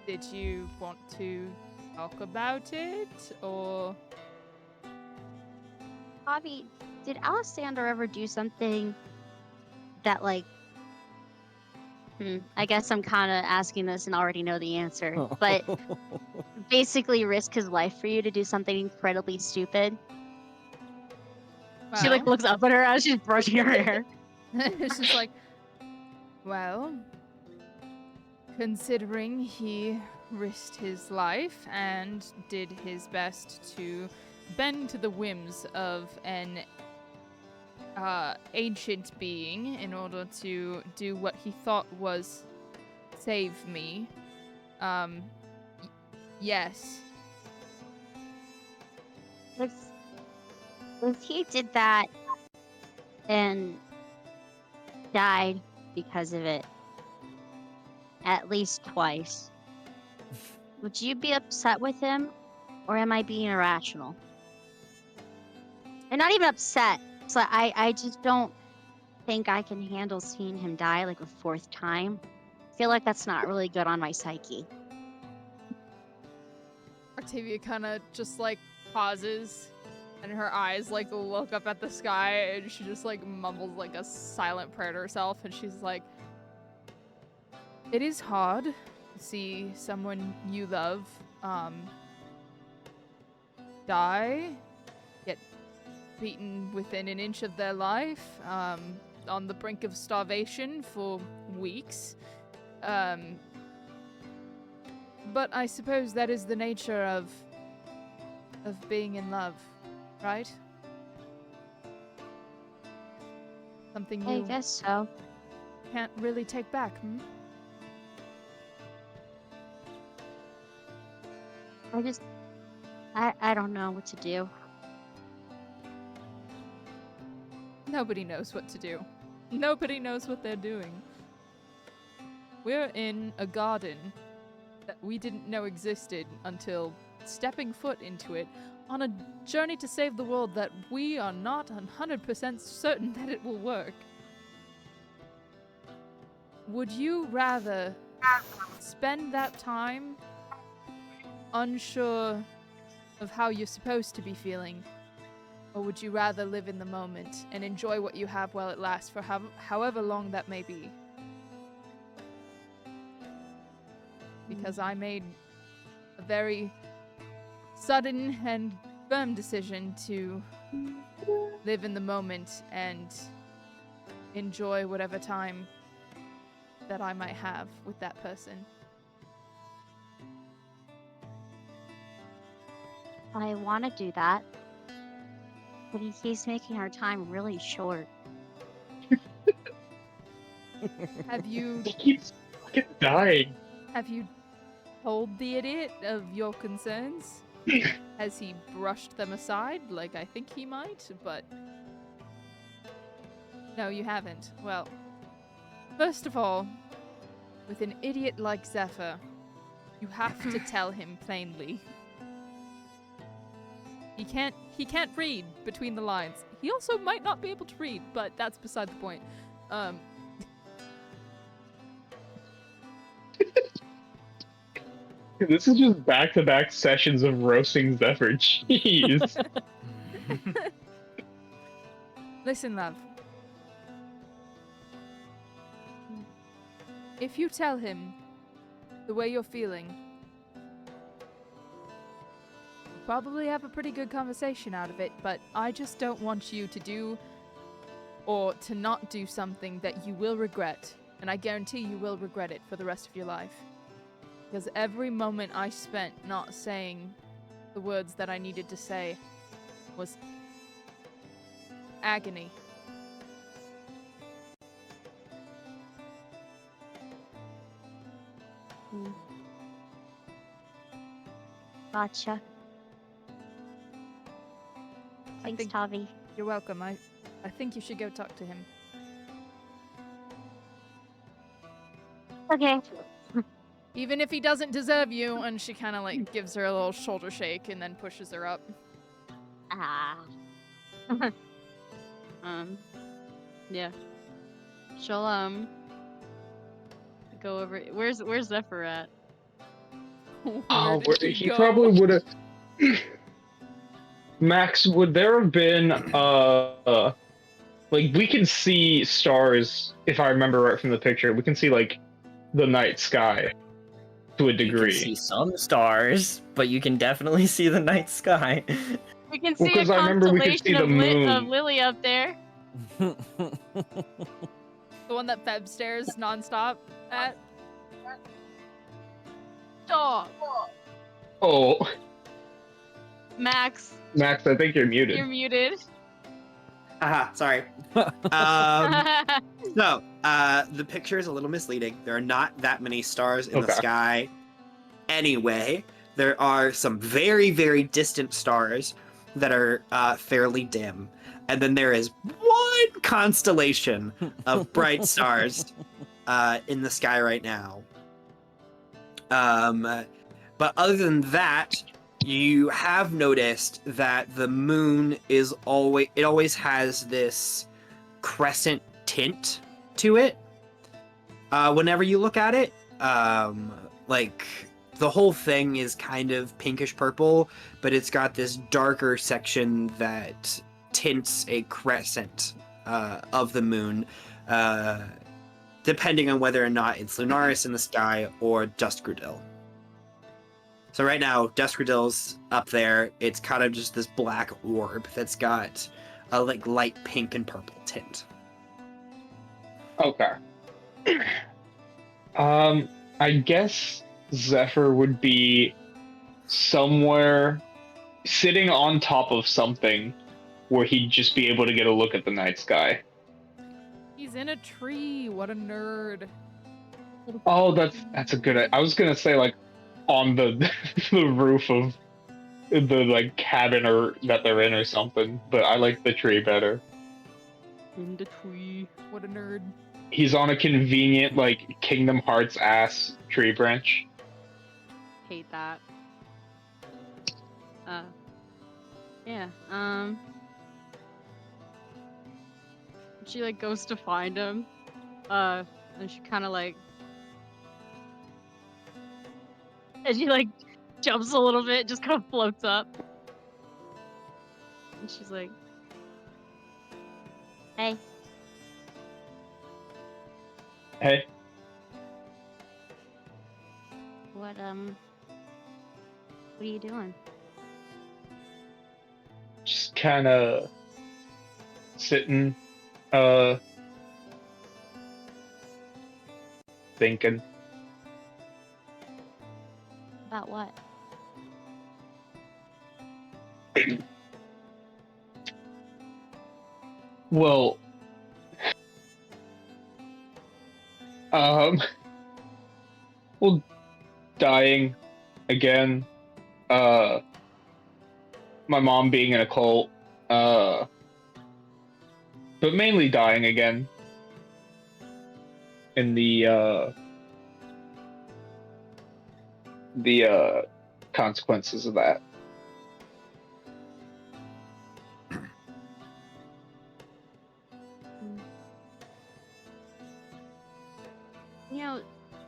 Did you want to talk about it, or? Tavi, did Alexander ever do something that I guess I'm kind of asking this and already know the answer, but basically risk his life for you to do something incredibly stupid? She Well, looks up at her as she's brushing her hair. it's just like, well, considering he risked his life and did his best to bend to the whims of an ancient being in order to do what he thought was save me. Yes. If he did that and died because of it at least twice, would you be upset with him, or am I being irrational? And not even upset. It's like I just don't think I can handle seeing him die a 4th time. I feel like that's not really good on my psyche. Octavia kind of just pauses And her eyes like look up at the sky, and she just like mumbles like a silent prayer to herself, and she's like, "It is hard to see someone you love die, get beaten within an inch of their life, on the brink of starvation for weeks. But I suppose that is the nature of being in love, right? Something I you guess so. can't really take back, hmm? I don't know what to do. Nobody knows what to do. Nobody knows what they're doing. We're in a garden that we didn't know existed until stepping foot into it on a journey to save the world that we are not 100% certain that it will work. Would you rather spend that time unsure of how you're supposed to be feeling, or would you rather live in the moment and enjoy what you have while it lasts for however long that may be? Because I made a very sudden and firm decision to live in the moment and enjoy whatever time that I might have with that person. I want to do that, but he keeps making our time really short. Have you He keeps fucking dying. told the idiot of your concerns? Has he brushed them aside like I think he might? But no, you haven't. Well, first of all, with an idiot like Zephyr, you have to tell him plainly. He can't read between the lines. He also might not be able to read, but that's beside the point. This is just back-to-back sessions of roasting Zephyr. Jeez. Listen, love. If you tell him the way you're feeling, you'll probably have a pretty good conversation out of it, but I just don't want you to do or to not do something that you will regret, and I guarantee you will regret it for the rest of your life. Because every moment I spent not saying the words that I needed to say was agony. Gotcha. I Thanks, think Tavi. you're welcome. I think you should go talk to him. Okay. Even if he doesn't deserve you, and she kind of like gives her a little shoulder shake and then pushes her up. Ah. Yeah. She'll go over. Where's Zephyr at? Where did He go? probably would have. Max, would there have been like we can see stars if I remember right from the picture. We can see like the night sky to a You can degree. see some stars, but you can definitely see the night sky. We can Well, see a 'cause I remember we could constellation see the moon. of Lily up there. The one that Feb stares nonstop at. Stop. Oh, Max, Max, I think you're muted. you're muted. Haha, sorry. So, the picture is a little misleading. There are not that many stars in the Okay. sky. Anyway, there are some very, very distant stars that are fairly dim. And then there is one constellation of bright stars in the sky right now. But other than that, you have noticed that the moon is always has this crescent tint to it whenever you look at it. Like the whole thing is kind of pinkish purple, but it's got this darker section that tints a crescent of the moon, depending on whether or not it's Lunaris in the sky or Duskredil. So right now, Duskredil's up there. It's kind of just this black orb that's got a like light pink and purple tint. Okay. I guess Zephyr would be somewhere sitting on top of something where he'd just be able to get a look at the night sky. He's in a tree. What a nerd. Oh, that's a good. I was gonna say like on the the roof of the like cabin or that they're in or something, but I like the tree better. In the tree. What a nerd. He's on a convenient like Kingdom Hearts ass tree branch. Hate that. Yeah. She like goes to find him. And she kind of like, and she like jumps a little bit, just kind of floats up. And she's like, Hey, Hey, what are you doing? just kind of sitting, thinking. About what? Well, um, well, dying again. My mom being in a cult. But mainly dying again. In the consequences of that. You know,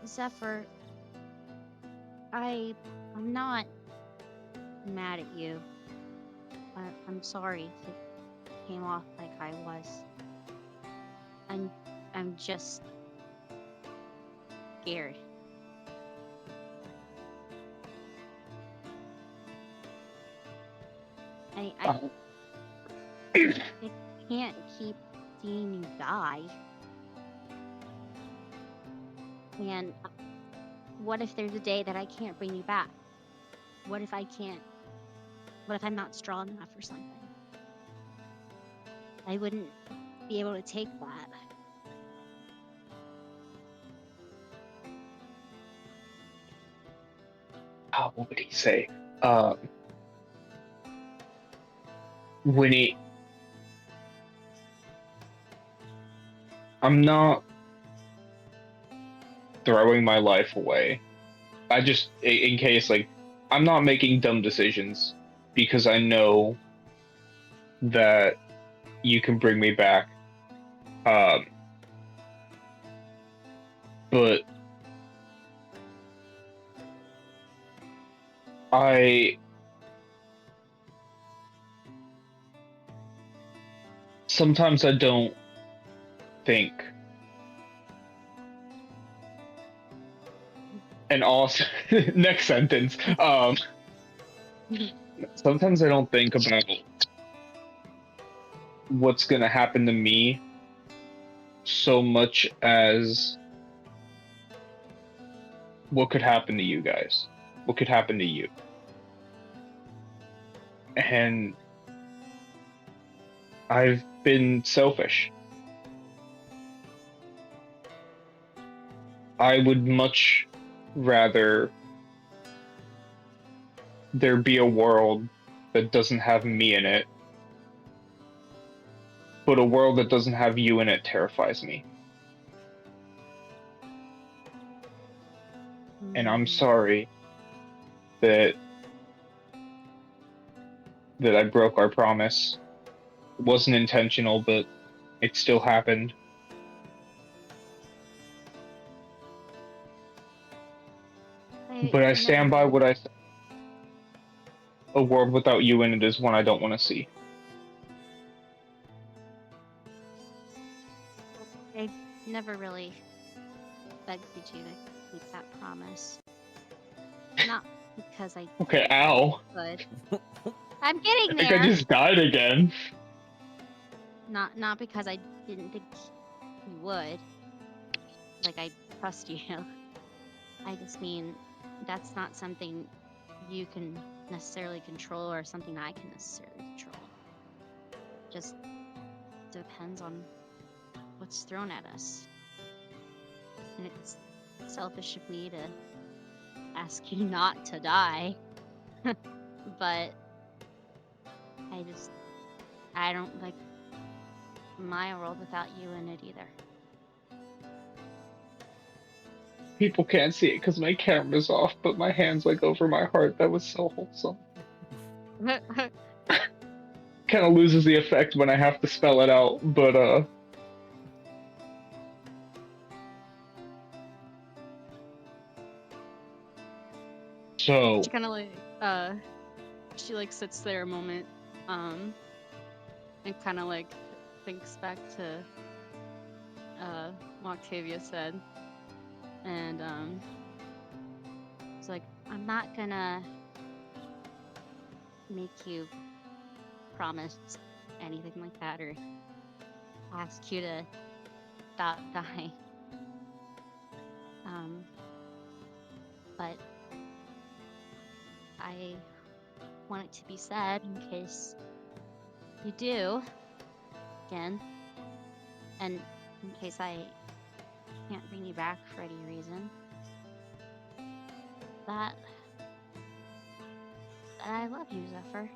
Zephyr, I'm not mad at you. I'm sorry if it came off like I was. I'm just scared. I can't keep seeing you die. And what if there's a day that I can't bring you back? What if I'm not strong enough or something? I wouldn't be able to take that. Oh, what would he say? Winnie, I'm not throwing my life away. I just, in case, like, I'm not making dumb decisions because I know that you can bring me back. But sometimes I don't think. And also, next sentence. Sometimes I don't think about what's gonna happen to me so much as what could happen to you guys. What could happen to you? And I've been selfish. I would much rather there be a world that doesn't have me in it, but a world that doesn't have you in it terrifies me. And I'm sorry that I broke our promise. It wasn't intentional, but it still happened. I But I never stand by will. what I said. A world without you in it is one I don't want to see. I never really begged you to keep that promise. Not because I Okay, ow. could. I'm getting I think I there. just died again. Not because I didn't think you would. Like, I trust you. I just mean that's not something you can necessarily control or something I can necessarily control. Just depends on what's thrown at us. And it's selfish of me to ask you not to die. But I don't like my world without you in it either. People can't see it because my camera's off, but my hand's like over my heart. That was so wholesome. Kind of loses the effect when I have to spell it out, but So She kind of like she like sits there a moment, and kind of like thinks back to what Octavia said, and It's like, I'm not gonna make you promise anything like that or ask you to stop dying. But I want it to be said in case you do again, and in case I can't bring you back for any reason, that I love you, Zephyr.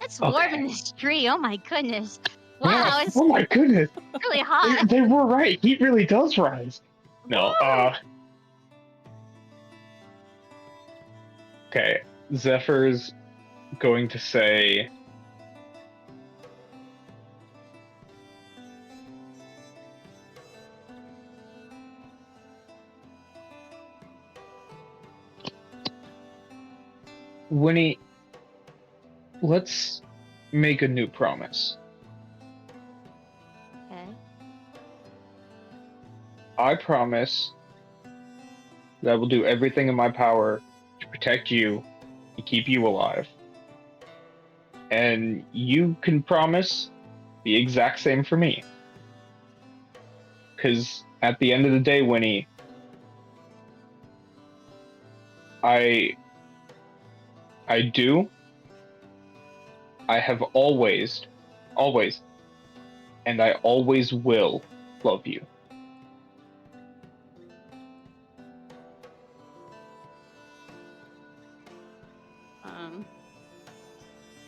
It's warm Okay. in this tree. Oh my goodness. yeah, Wow, it's oh my goodness, really hot. they were right. Heat really does rise. No, Woo! Okay. Zephyr's going to say, Winnie, let's make a new promise. Okay. I promise that I will do everything in my power to protect you and keep you alive. And you can promise the exact same for me. Because at the end of the day, Winnie, I have always, and I always will love you.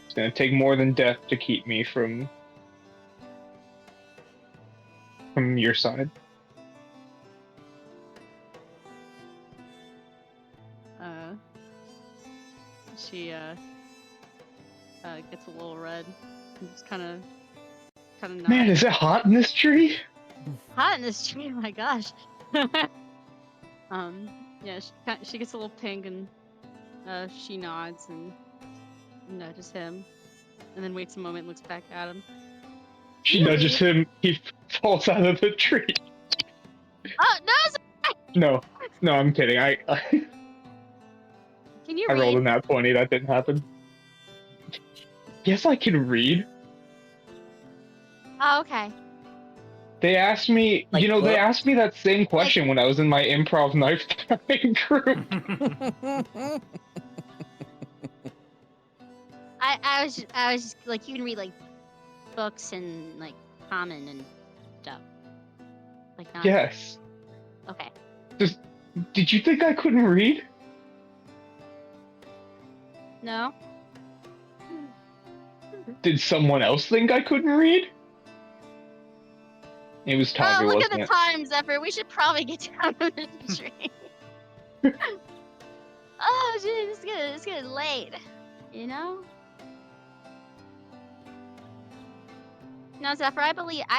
It's gonna take more than death to keep me from your side. she gets a little red and just kind of nods. Man, is it hot in this tree? Hot in this tree. Oh my gosh. Yeah, she gets a little pink and she nods and nudges him, and then waits a moment, looks back at him. She nudges him. He falls out of the tree. Oh no! No, I'm kidding. I Can you rolled a read? nat 20. That didn't happen. Yes, I can read. Oh, okay. They asked me, Like they book? asked me that same question when I was in my improv knife throwing group. I was just like, you can read like books and like common and stuff. Like not. Yes. Okay. Did you think I couldn't read? No. Did someone else think I couldn't read? It was Tavi, Oh, look wasn't at the it? time, Zephyr. We should probably get down to the tree. Oh, dude, it's getting late. You know? No, Zephyr, I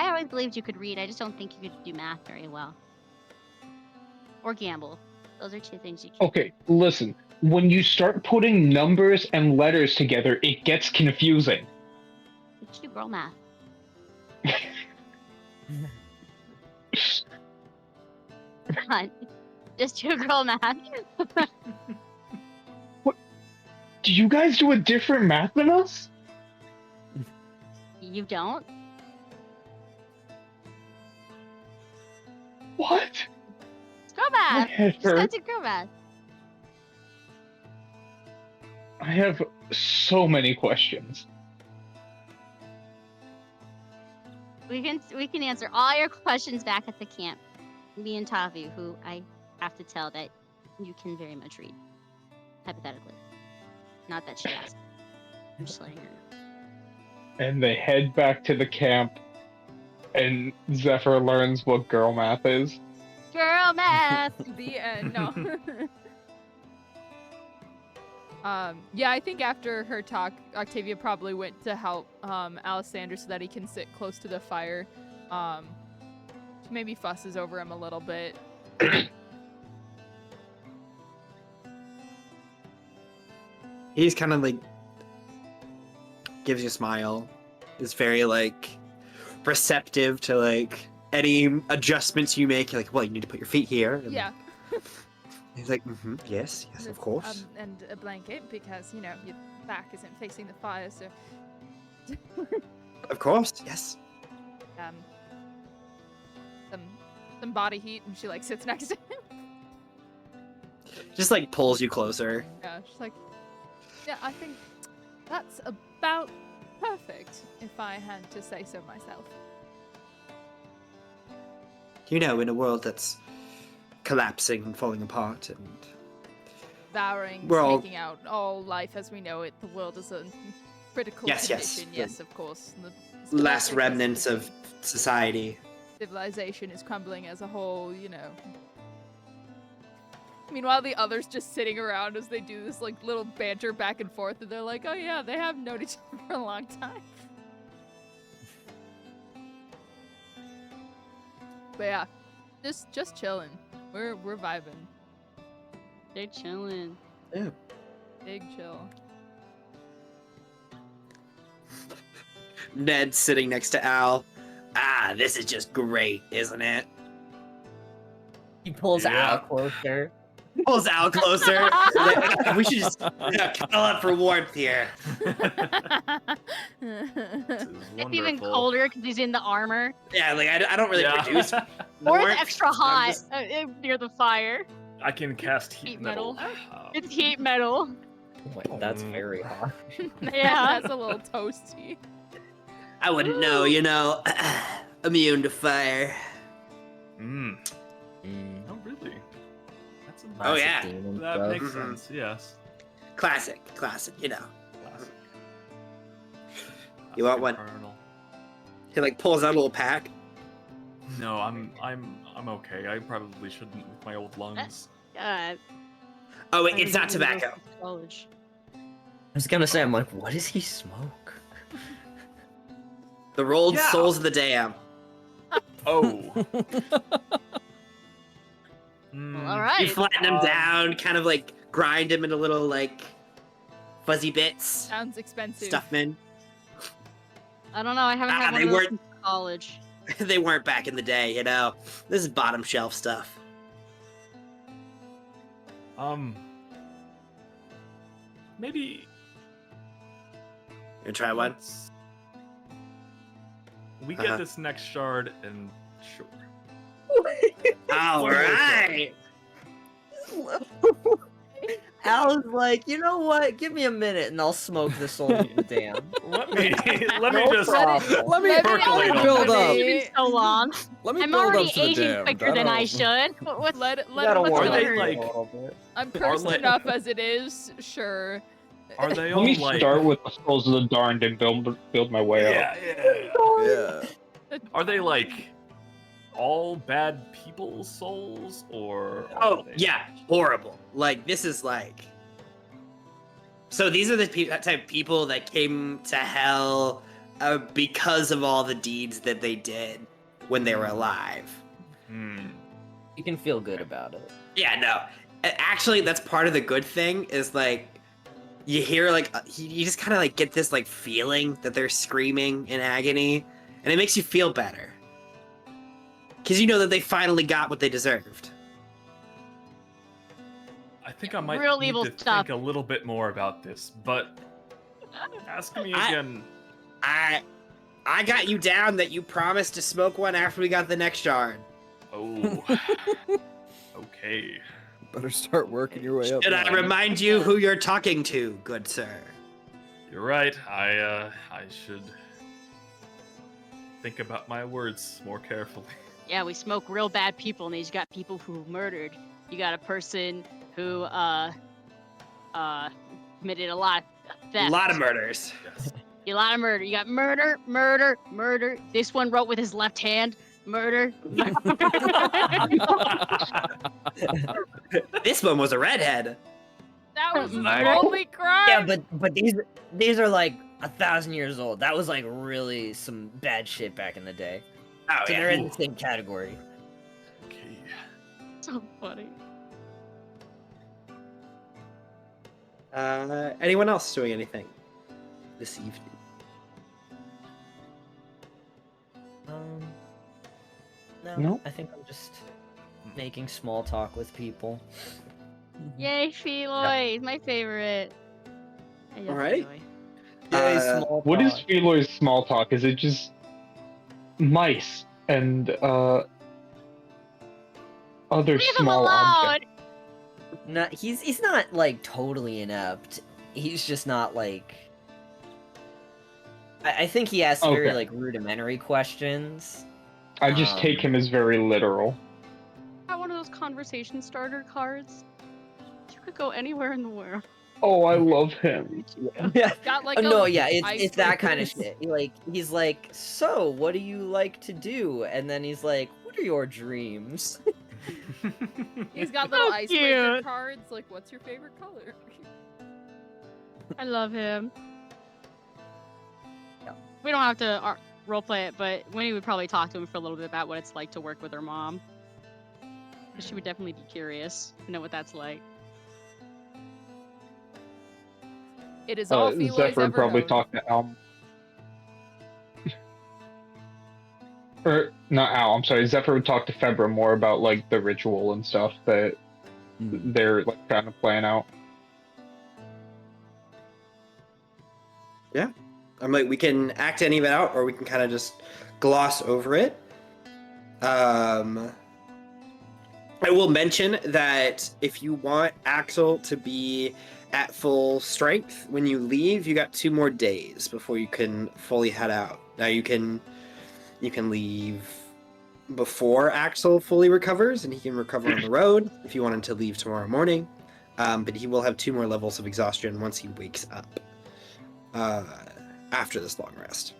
always believed you could read. I just don't think you could do math very well. Or gamble. Those are two things you can't. Okay, listen. When you start putting numbers and letters together, it gets confusing. Just do girl math. Come on. Just do girl math. Do you guys do a different math than us? You don't? What? It's girl math. My head Just gotta hurts. do girl math. I have so many questions. We can answer all your questions back at the camp. Me and Tavu, who I have to tell that you can very much read. Hypothetically. Not that she asked. I'm just letting her know. And they head back to the camp, and Zephyr learns what girl math is. Girl math! The end. No. Yeah, I think after her talk, Octavia probably went to help Alessander so that he can sit close to the fire. She maybe fusses over him a little bit. He's kind of like gives you a smile. Is very like receptive to like any adjustments you make. You're like, well, you need to put your feet here. And Yeah. he's like, yes, of course. And a blanket because, you know, your back isn't facing the fire, so... Of course, yes. Some body heat, and she, like, sits next to him. Just like pulls you closer. Yeah, she's like, yeah, I think that's about perfect, if I had to say so myself. You know, in a world that's collapsing and falling apart, and Devouring, We're all- taking out all life as we know it, the world is a critical Yes, yes. condition. Yes, of course. The last schematic is- remnants of society. civilization is crumbling as a whole, you know. Meanwhile, the others just sitting around as they do this like little banter back and forth, and they're like, "Oh yeah, they haven't known each other for a long time." But yeah, just chilling. We're vibing. They're chilling. Yeah. Big chill. Ned sitting next to Al. Ah, this is just great, isn't it? He pulls Yeah. out closer. Pulls Al closer. Like, we should just cuddle up for warmth here. This is It's even wonderful. colder because he's in the armor. Yeah, like I don't really Yeah. produce Or warmth. it's extra I'm hot just- near the fire. I can cast heat Heat metal. metal. It's heat metal. Wait, that's very hot. Yeah. That's a little toasty. I wouldn't know, you know. Immune to fire. Mm. Mm, Oh, really? That's a Oh, classic yeah. demon That stuff. makes Mhm. sense. Yes. Classic, you know. Classic. You want Classic one? Infernal. He like pulls out a little pack. No, I'm okay. I probably shouldn't with my old lungs. God. Oh wait, I it's didn't not even go tobacco. to College. I was gonna say, I'm like, what does he smoke? The rolled Yeah. souls of the damned. Oh. Well, all You right. flatten him down, kind of like grind him into little like fuzzy bits. Sounds expensive. Stuff him in. I don't know. I haven't Ah, had one they of those weren't- since college. They weren't back in the day, you know. This is bottom shelf stuff. Maybe. You try one? let's- We get Uh-huh. this next shard and sure. All One more right. Al's like, you know what? Give me a minute and I'll smoke the soul of the damned. Let me let me No just problem. Let me Let me percolate on build this. up. It's been so long. Let me I'm build already up to the aging damned. quicker than I That'll- should. What's Let You gotta what's warm Are they the up like- a little bit. I'm cursed they- enough as it is. Sure. Are they Let all me like? start with the souls of the darned and build my way up. Yeah. Yeah. Are they like all bad people's souls or? Oh are they- yeah, horrible. Like this is like. So these are the that type of people that came to hell because of all the deeds that they did when they were alive. You can feel good about it. Yeah, no. Actually, that's part of the good thing is like you hear like you just kind of like get this like feeling that they're screaming in agony, and it makes you feel better because you know that they finally got what they deserved. I think I might Real need evil to stuff. think a little bit more about this, but ask me again. I got you down that you promised to smoke one after we got the next shard. Oh. Okay. Better start working your way up. Should I now. remind you who you're talking to, good sir? You're right. I should think about my words more carefully. Yeah, we smoke real bad people, and then you got people who murdered. You got a person who committed a lot of theft. A lot of murders. Yes. A lot of murder. You got murder, murder, murder. This one wrote with his left hand. Murder. This one was a redhead. That was his Murder. only crime. Yeah, but these are like 1,000 years old. That was like really some bad shit back in the day. Oh So yeah. they're in the same category. Okay. So funny. Anyone else doing anything this evening? No, No. I think I'm just making small talk with people. Yay, Feloy. He's my favorite. I love Alright. Feloy. Yay, Uh, small What is talk. Feloy's small talk? Is it just mice and other Leave him small alone! objects? No, he's not like totally inept. He's just not like. I think he asks very Okay. like rudimentary questions. I just take him as very literal. Got one of those conversation starter cards. You could go anywhere in the world. Oh, I love him. Yeah. Got like No, a yeah, ice it's that kind of cream. shit. He's like, so what do you like to do? And then he's like, what are your dreams? He's got little So icebreaker cute. cards. Like, what's your favorite color? I love him. Yeah. We don't have to roleplay it, but Winnie would probably talk to him for a little bit about what it's like to work with her mom. 'Cause she would definitely be curious to know what that's like. It is all Feloy's Zephyr would ever probably known. talk to Al. Or not Al. I'm sorry. Zephyr would talk to Febra more about like the ritual and stuff that they're like trying to plan out. I'm like, we can act any of it out, or we can kind of just gloss over it. I will mention that if you want Axel to be at full strength when you leave, you got 2 more days before you can fully head out. Now you can leave before Axel fully recovers, and he can recover on the road if you want him to leave tomorrow morning. But he will have 2 more levels of exhaustion once he wakes up. After this long rest.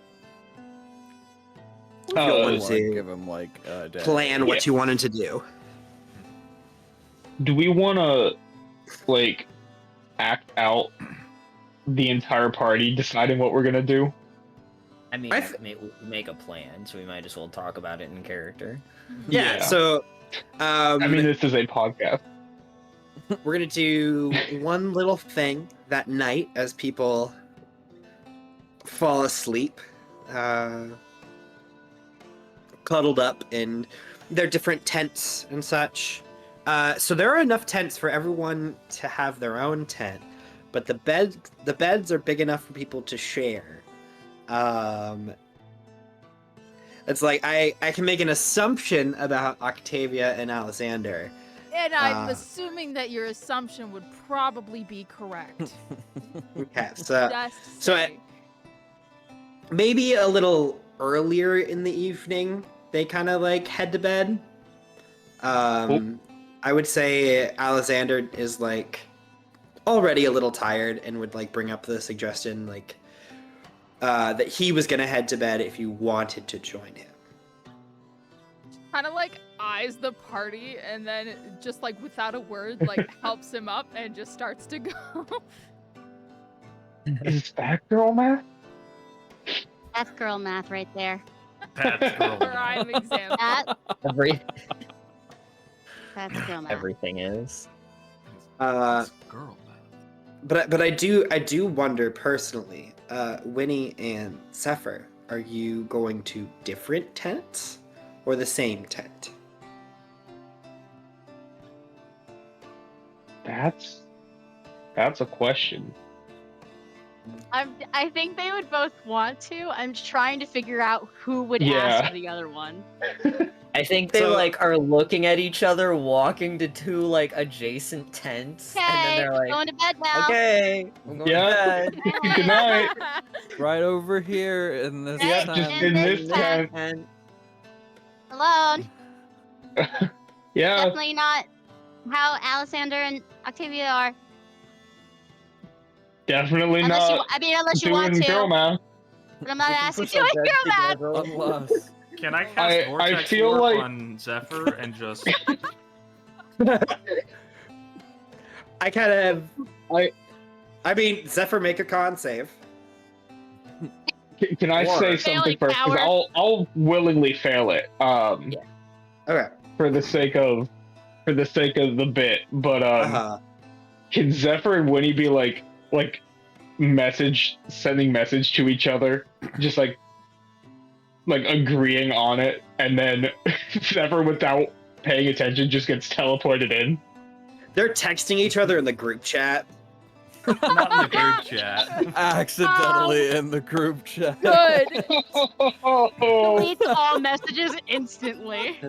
If you Oh, want wanna to give him like a day. plan what you wanted to do. Do we want to like act out the entire party deciding what we're gonna do? I mean, I we make a plan, so we might as well talk about it in character. Yeah, Yeah. so I mean, this is a podcast. we're gonna do one little thing that night as people fall asleep, cuddled up in their different tents and such. So there are enough tents for everyone to have their own tent, but the beds are big enough for people to share. It's like I can make an assumption about Octavia and Alexander. And I'm Uh, assuming that your assumption would probably be correct. Okay, so Just so say. maybe a little earlier in the evening they kind of like head to bed. I would say Alexander is like already a little tired and would like bring up the suggestion like that he was gonna head to bed if you wanted to join him. Kind of like eyes the party and then just like without a word like helps him up and just starts to go. Is that girl math? That's girl math right there. That's girl. Prime example. That Every that's girl math. everything is. That's girl. But I do wonder personally, Winnie and Zephyr, are you going to different tents or the same tent? That's a question. I think they would both want to. I'm trying to figure out who would Yeah. ask the other one. I think they So- like are looking at each other, walking to two like adjacent tents, and then Okay, they're like, going to bed now. "Okay, I'm going Yeah. to bed." Good night. Right over here in this Hey, Just tent. in this this tent. tent. And Alone. Yeah, Definitely not how Alexander and Octavia are. definitely Unless you, not unless you doing want to. girl math. But I'm not we can asking push you our to do beds that. together. Unless. Can I cast I Vortex feel Warp like- on Zephyr and just I kind of. I mean, Zephyr, make a con save. Can I Or- say Failing something first? Because power. I'll willingly fail it. Okay. For the sake of the bit. But can Zephyr and Winnie be like sending message to each other, just like agreeing on it, and then Zephyr, without paying attention, just gets teleported in. They're texting each other in the group chat. not in the group chat. Accidentally in the group chat. Good. Deletes all messages instantly.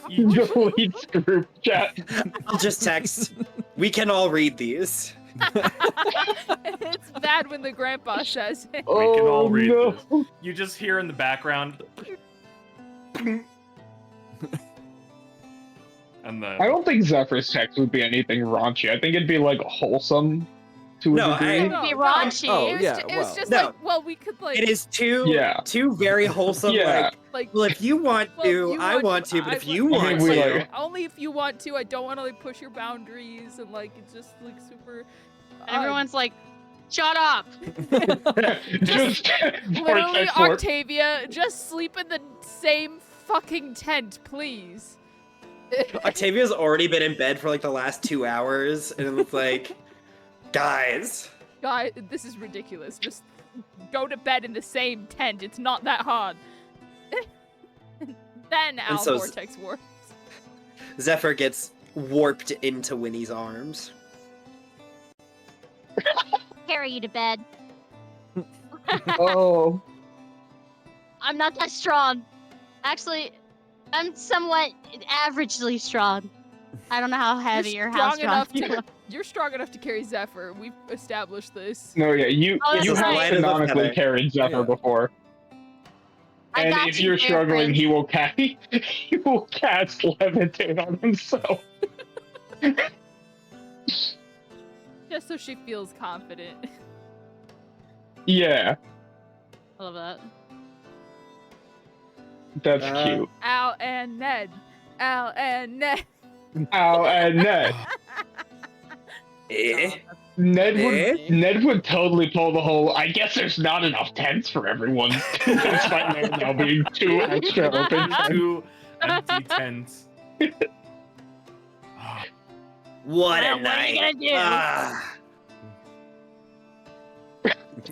You just- Deletes group chat. I'll just text. We can all read these. It's bad when the grandpa says it. We can all read no. this. You just hear in the background. And then I don't think Zephyr's text would be anything raunchy. I think it'd be like wholesome to a No, degree. I- It would be raunchy. Oh, It was, yeah, it was well. just No. like, well, we could like, It is two Yeah. very wholesome, Yeah. like, well, if you want well, to, you I want to, but I if you want- Okay, want we to. like- only if you want to. I don't want to like push your boundaries and like it's just like super. Everyone's like, shut up. Just Literally, vortex warp. Octavia, just sleep in the same fucking tent, please. Octavia's already been in bed for like the last 2 hours, and it's like, guys. Guy, this is ridiculous. Just go to bed in the same tent. It's not that hard. Then Al so- Vortex warps. Zephyr gets warped into Winnie's arms. Carry you to bed. Oh, I'm not that strong. Actually, I'm somewhat averagely strong. I don't know how heavy or how strong you are. You're strong enough to carry Zephyr. We've established this. no, yeah, you Oh, that's you have right. canonically Feather. carried Zephyr Yeah. before. I And got if you you're there, struggling, Prince. he will cast levitate on himself. Just so she feels confident. Yeah, I love that. that's cute. Al and Ned. Al and Ned. Al and Ned. Eh? Ned would totally pull the whole. I guess there's not enough tents for everyone. Despite there now being 2 extra open tents. 2 empty tents. What Well, a what are you night. gonna do? Ah.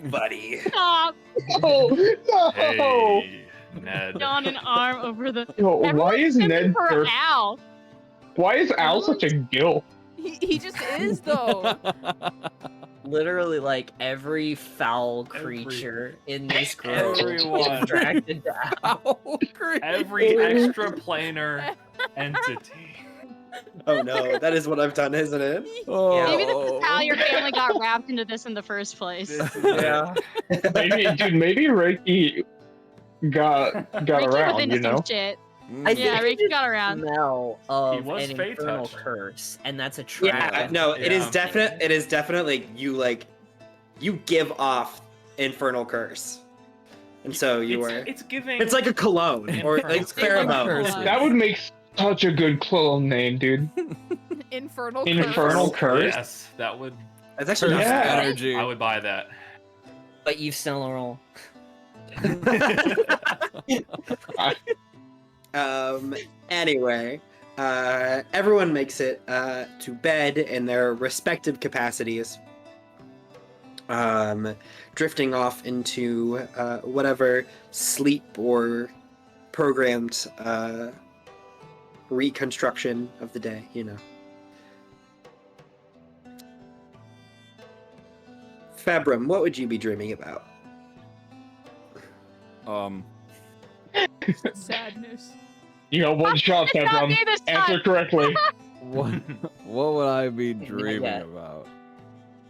Buddy. Stop. Oh no! Hey, Ned. On an arm over the. Yo, why Everyone's is sending Ned? for Al. Why is Al such a gil? He just is though. Literally, like every foul Every- creature in this grove Everyone. is attracted to Al. Every extraplanar entity. Oh no, that is what I've done, isn't it? Maybe this is how your family got wrapped into this in the first place. This is Yeah. Maybe Reiki got Ricky was around, into you know? some shit. I Yeah, think Ricky got around. smell He of was an Fey infernal touch. curse, and that's a Yeah, trap. no, it is Yeah. definite. It is definitely you give off infernal curse, and so you it's, are. It's giving. It's like a cologne or Infernal like curse. pheromone. That would make such a good clone name, dude. Infernal. Infernal curse. curse. Yes, that would. That's actually not Yeah. bad. Energy. I would buy that. But you've still roll. Anyway, everyone makes it to bed in their respective capacities, drifting off into whatever sleep or programmed reconstruction of the day, you know. Fabrum, what would you be dreaming about? Sadness. You got one shot, It's not Februm. me this Answer time. correctly. What would I be dreaming Yeah. about?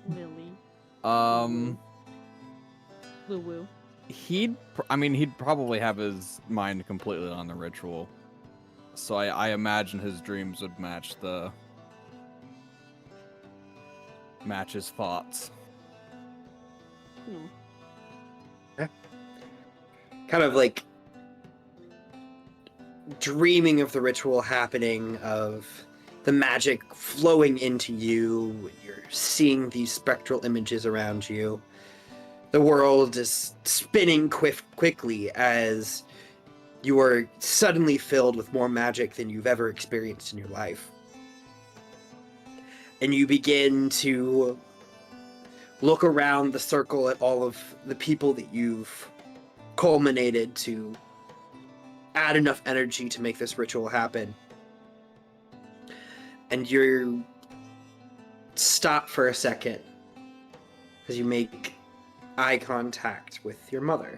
Lily. Woo woo. He'd probably have his mind completely on the ritual. So I imagine his dreams would match his thoughts. Kind of like dreaming of the ritual happening, of the magic flowing into you. You're seeing these spectral images around you. The world is spinning quickly as you are suddenly filled with more magic than you've ever experienced in your life. And you begin to look around the circle at all of the people that you've culminated to add enough energy to make this ritual happen. And you stop for a second as you make eye contact with your mother.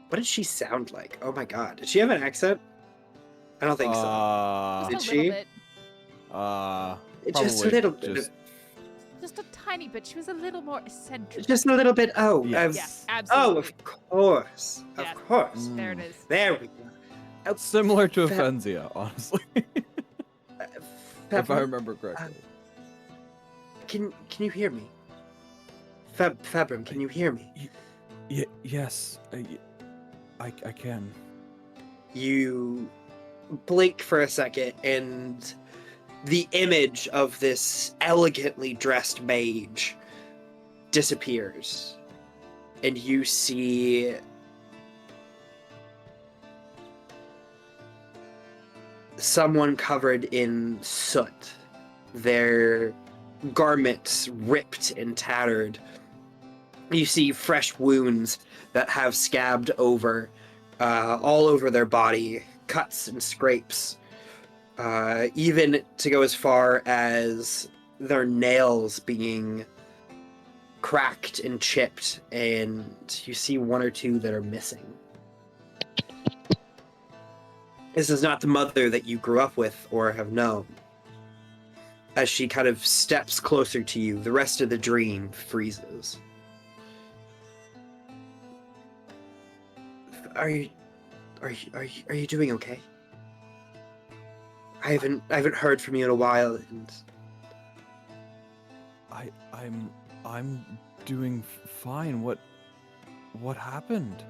What did she sound like? Oh my god. Did she have an accent? I don't think so. Did Just a she? little bit. Just a Probably little bit. just- Just a tiny bit. She was a little more eccentric. Just a little bit. Oh, Yes. Yes, oh, absolutely. of course. Yes. Of course. There it is. There we go. Oh, Similar to Fa- Offenzia, honestly. If I Fabrum, remember correctly. can you hear me? Fabrum, can you hear me? Yes, I can. You blink for a second, and the image of this elegantly dressed mage disappears, and you see someone covered in soot, their garments ripped and tattered. You see fresh wounds that have scabbed over all over their body, cuts and scrapes, even to go as far as their nails being cracked and chipped, and you see one or two that are missing. This is not the mother that you grew up with or have known. As she kind of steps closer to you, the rest of the dream freezes. Are you doing okay? I haven't heard from you in a while, and I'm doing fine. What happened?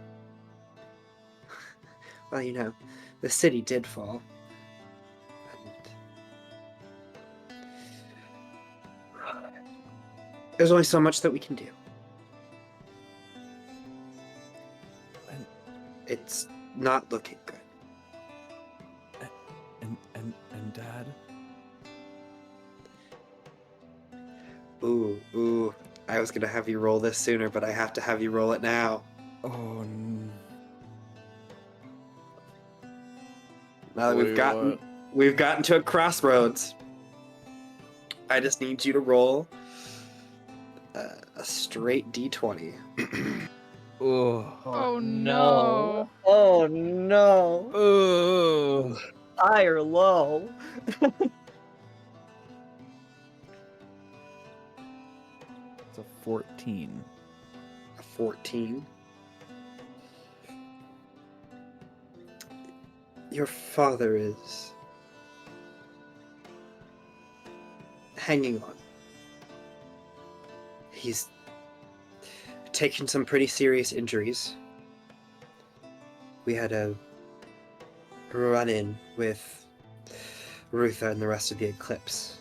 well, you know, the city did fall. And there's only so much that we can do. And- It's not looking good. And Dad? Ooh. I was gonna have you roll this sooner, but I have to have you roll it now. Oh, Now that we've gotten to a crossroads. I just need you to roll a straight d20. Oh no. Oh no. Oh. High or low? It's a 14. A 14. Your father is hanging on. He's taken some pretty serious injuries. We had a run-in with Rutha and the rest of the Eclipse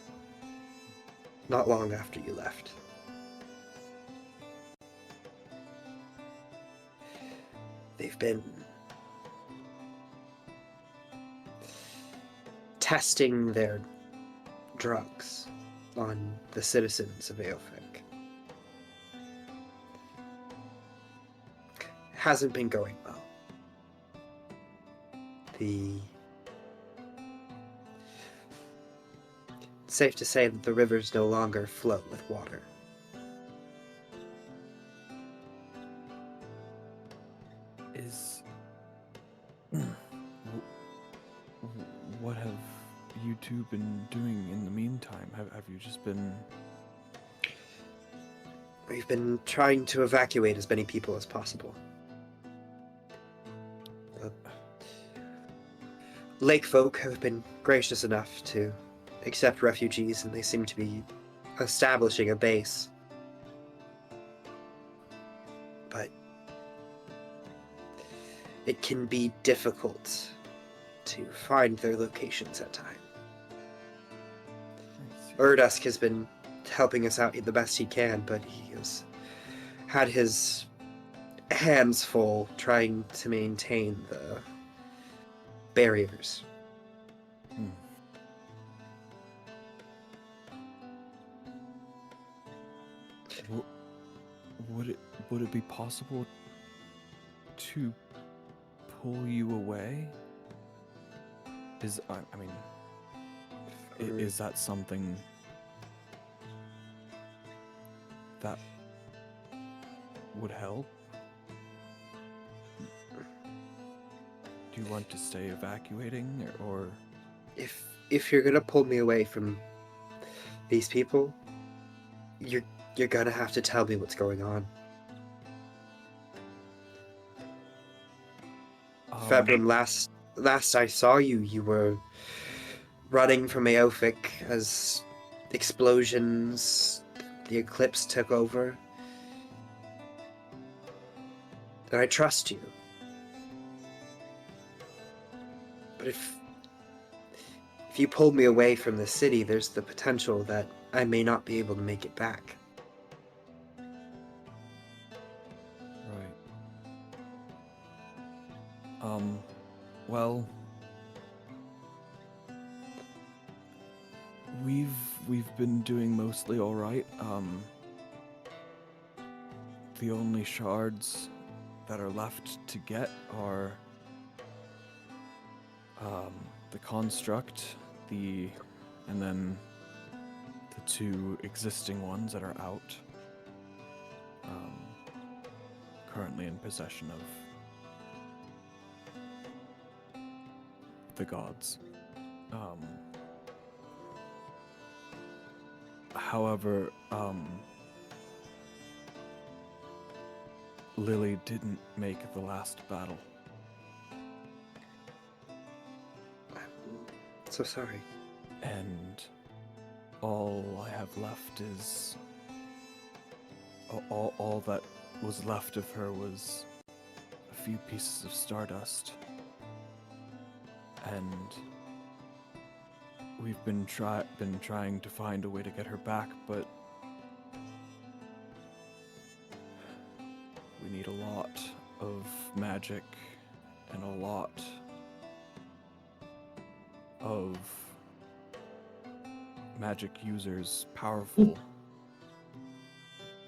not long after you left. They've been testing their drugs on the citizens of Aelphic. Hasn't been going well. It's safe to say that the rivers no longer flow with water. Is what have you two been doing in the meantime? Have you just been? We've been trying to evacuate as many people as possible. The lake folk have been gracious enough to accept refugees, and they seem to be establishing a base. But it can be difficult to find their locations at times. Urdusk has been helping us out the best he can, but he has had his hands full trying to maintain the barriers. Would it be possible to pull you away? Is that something that would help? Do you want to stay evacuating, or? If you're gonna pull me away from these people, you're gonna have to tell me what's going on. Februm, last I saw you, you were running from Aelphic as explosions, the eclipse took over. And I trust you. But if you pull me away from the city, there's the potential that I may not be able to make it back. Right. Well, we've been doing mostly all right. The only shards that are left to get are the construct, and then the two existing ones that are out, currently in possession of the gods. However, Lily didn't make the last battle. I'm so sorry. And all I have left is... All that was left of her was a few pieces of stardust. And we've been trying to find a way to get her back, but we need a lot of magic and a lot of magic users powerful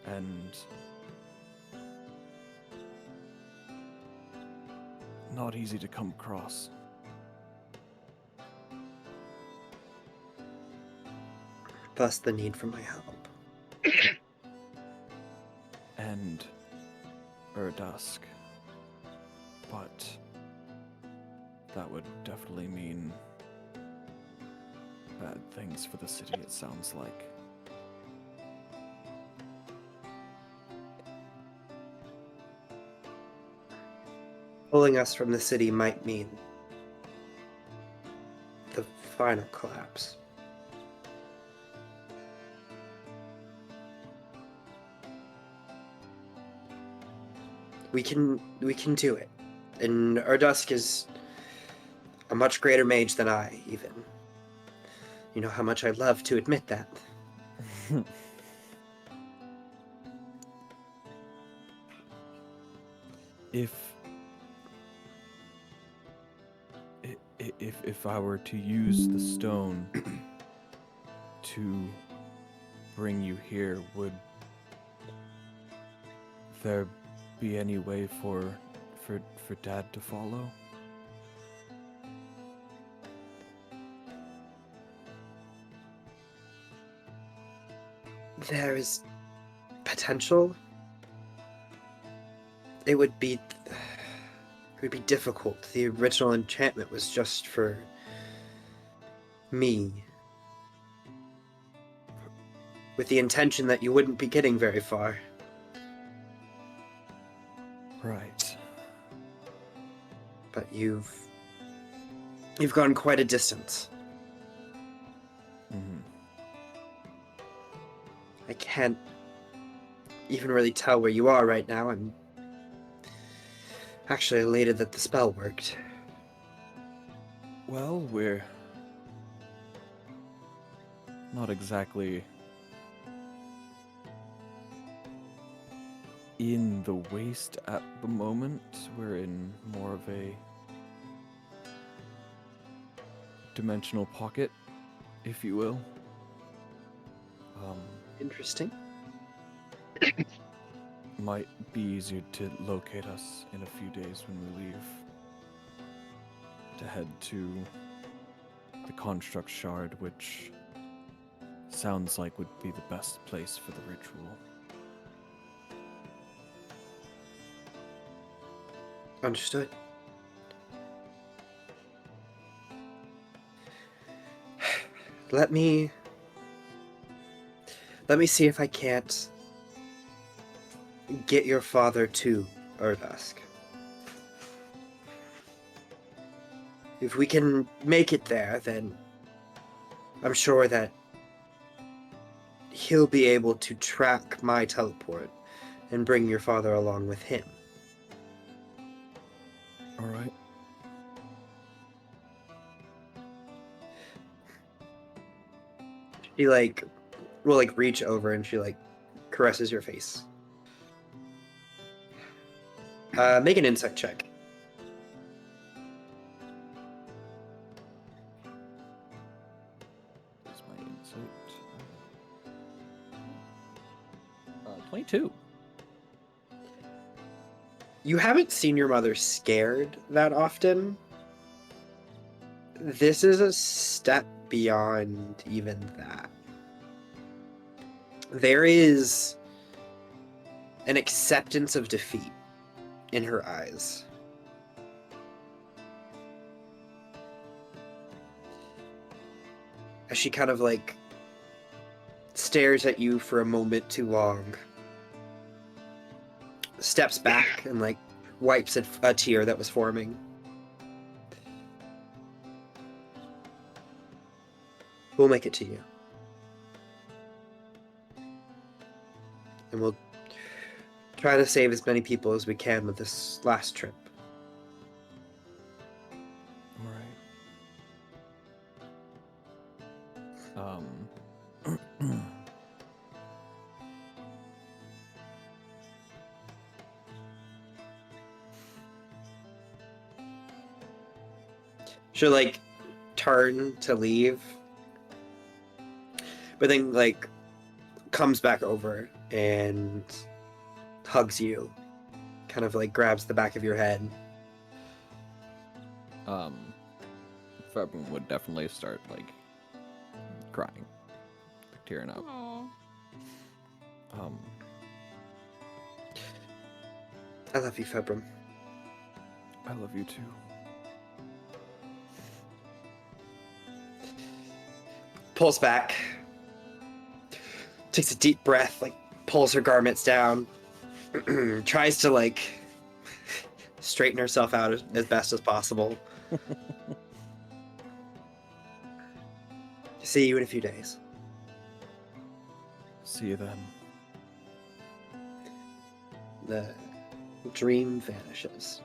and not easy to come across. Thus the need for my help. And Urdusk. But that would definitely mean bad things for the city, it sounds like. Pulling us from the city might mean the final collapse. We can do it. And Urdusk is a much greater mage than I, even. You know how much I love to admit that. if I were to use the stone to bring you here, would there be any way for Dad to follow? There is potential. It would be difficult. The original enchantment was just for me, with the intention that you wouldn't be getting very far. Right. But you've gone quite a distance. Mm-hmm. I can't even really tell where you are right now. I'm actually elated that the spell worked. Well, we're not exactly in the waste at the moment. We're in more of a dimensional pocket, if you will. Interesting. Might be easier to locate us in a few days when we leave. To head to the construct shard, which sounds like would be the best place for the ritual. Understood. Let me see if I can't get your father to Urdusk. If we can make it there, then I'm sure that he'll be able to track my teleport and bring your father along with him. All right. She will reach over and she caresses your face. Make an insight check. That's my insight. 22. You haven't seen your mother scared that often. This is a step beyond even that. There is an acceptance of defeat in her eyes. As she kind of stares at you for a moment too long, steps back and wipes a tear that was forming. We'll make it to you. And we'll try to save as many people as we can with this last trip. All right. She'll turn to leave, but then comes back over and hugs you, kind of grabs the back of your head. February would definitely start crying, tearing up. Aw. I love you, Februm. I love you too. Pulls back, takes a deep breath, pulls her garments down, tries to straighten herself out as best as possible. See you in a few days. See you then. The dream vanishes.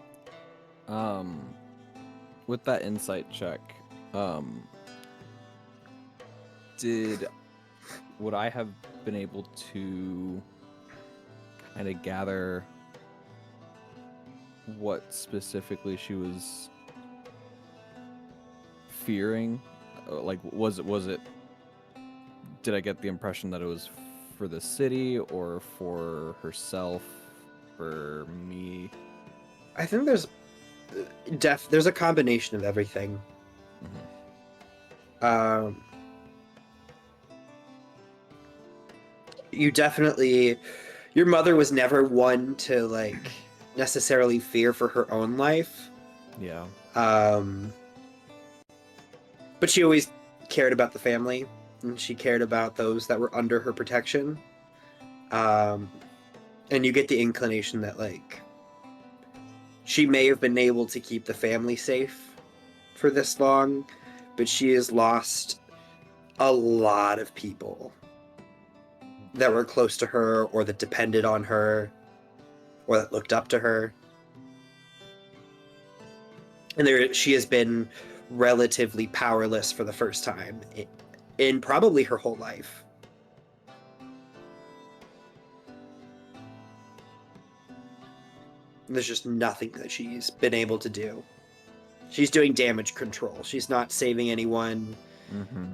With that insight check, would I have been able to kind of gather what specifically she was fearing? Like, was it? Did I get the impression that it was for the city or for herself, for me? I think there's a combination of everything. Um, you definitely, your mother was never one to like necessarily fear for her own life. Yeah. But she always cared about the family, and she cared about those that were under her protection. And you get the inclination that like she may have been able to keep the family safe for this long, but she has lost a lot of people that were close to her or that depended on her or that looked up to her. And she has been relatively powerless for the first time in probably her whole life. There's just nothing that she's been able to do. She's doing damage control. She's not saving anyone. Mm-hmm.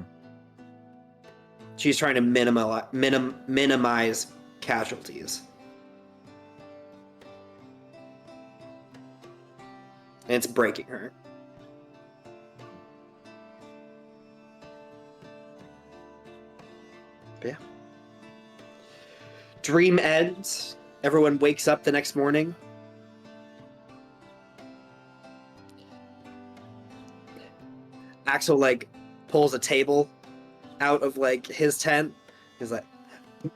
She's trying to minimize casualties. And it's breaking her. But yeah. Dream ends. Everyone wakes up the next morning. Axel like pulls a table out of like his tent. He's like,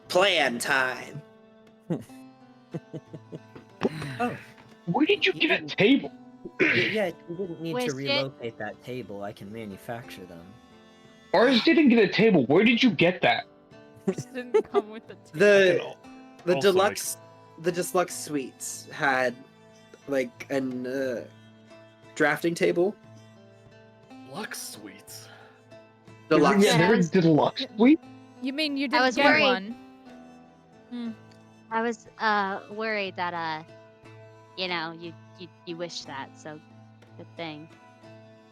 plan time. Oh, Where did you get a table? yeah, you didn't need Wish to it- relocate that table. I can manufacture them. Ours didn't get a table. Where did you get that? Just didn't come with the The Also deluxe suites had like an drafting table. Lux Suites. Deluxe. Yeah, there Yes. was deluxe suite. You mean you I didn't was get worried. one? I was worried that you wish that, so good thing.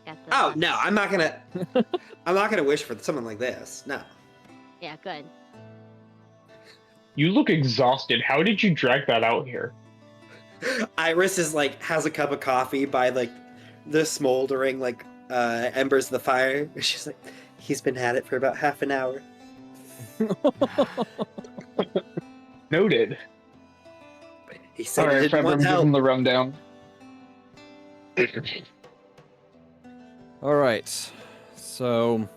Got the Oh luck. no, I'm not gonna wish for someone like this. No. Yeah, good. You look exhausted. How did you drag that out here? Iris is like has a cup of coffee by like the smoldering like embers of the fire. She's like, he's been at it for about half an hour. Noted. He said All he right, didn't Fred, want I'm giving help. the rundown. All right. So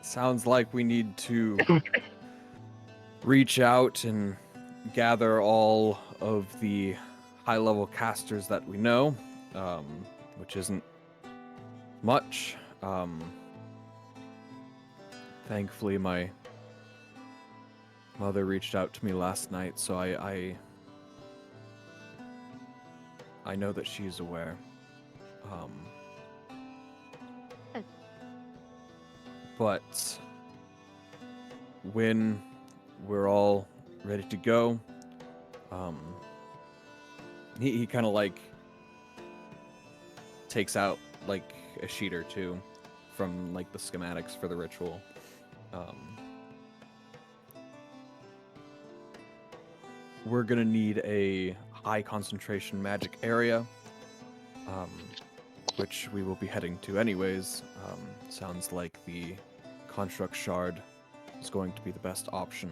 sounds like we need to reach out and gather all of the high-level casters that we know, which isn't much. Thankfully, my mother reached out to me last night, so I know that she's aware. Good. But when we're all ready to go, he kind of like takes out like a sheet or two from like the schematics for the ritual. We're gonna need a high concentration magic area, which we will be heading to anyways. Sounds like the construct shard is going to be the best option.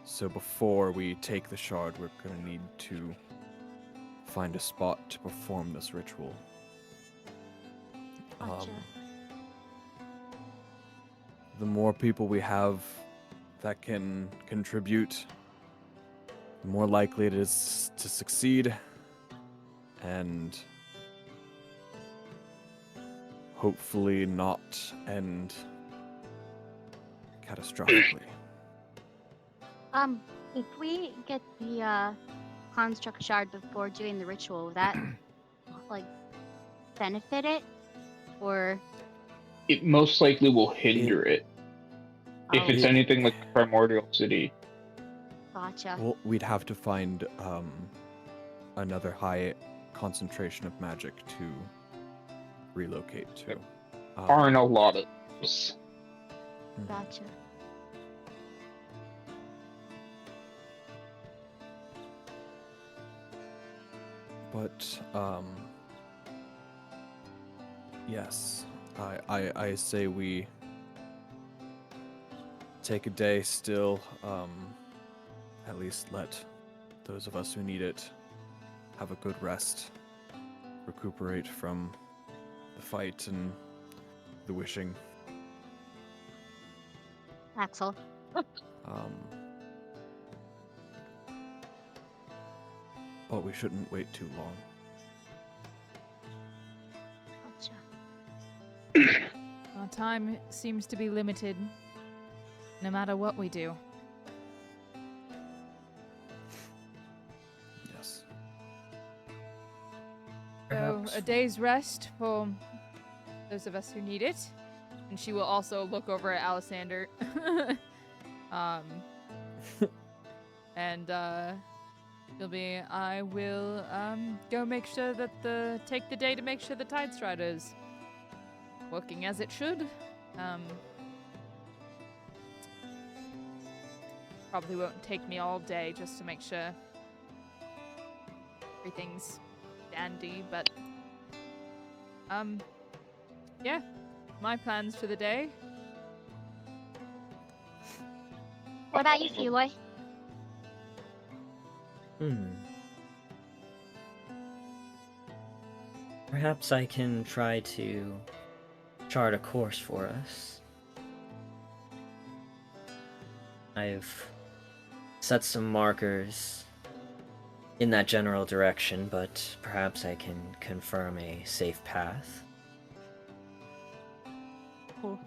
So before we take the shard, we're gonna need to find a spot to perform this ritual. Gotcha. The more people we have that can contribute, the more likely it is to succeed, and hopefully not end catastrophically. If we get the construct shard before doing the ritual, will that like benefit it, or It most likely will hinder it. If Oh, it's anything like the Primordial City. gotcha. Well, we'd have to find another high concentration of magic to relocate to. Aren't a lot of those. Gotcha. But yes, I say we take a day still. At least let those of us who need it have a good rest, recuperate from the fight and the wishing. Axel. But we shouldn't wait too long. Gotcha. Our time seems to be limited, no matter what we do. Yes. So, a day's rest for those of us who need it. And she will also look over at Alessander. She'll be, I will go make sure that take the day to make sure the Tide Strider's working as it should. Probably won't take me all day just to make sure everything's dandy, but yeah, my plans for the day. What about you, Feloy? Perhaps I can try to chart a course for us. I've set some markers in that general direction, but perhaps I can confirm a safe path. Cool.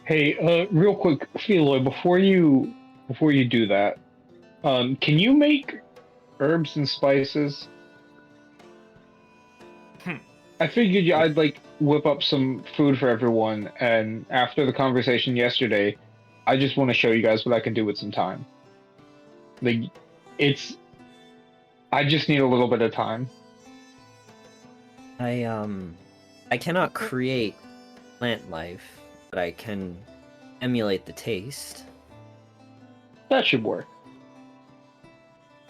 Hey, real quick, Feloy, before you do that, can you make herbs and spices? I figured I'd like whip up some food for everyone, and after the conversation yesterday, I just want to show you guys what I can do with some time. Like, I just need a little bit of time. I cannot create plant life, but I can emulate the taste. That should work.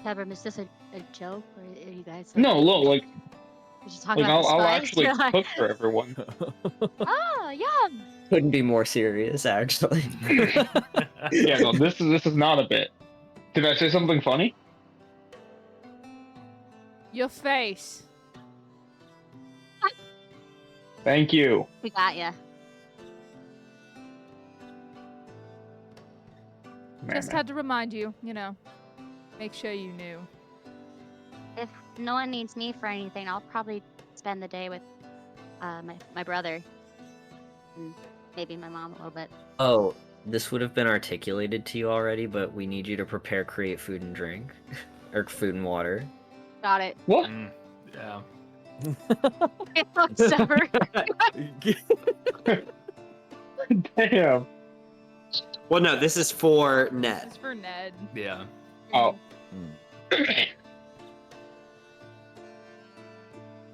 Tabram, is this a joke, or are you guys? No, look, like We're just talking Like about the I'll spice? actually You're like, cook for everyone. oh, yum! Couldn't be more serious, actually. Yeah, no, this is not a bit. Did I say something funny? Your face. Thank you. We got ya. Just had to remind you, make sure you knew. If no one needs me for anything, I'll probably spend the day with my brother. And maybe my mom a little bit. Oh, this would have been articulated to you already, but we need you to create food and drink. Or food and water. Got it. What? Yeah. Zephyr. Damn. Well, no, this is for Ned. This is for Ned. Yeah. Oh.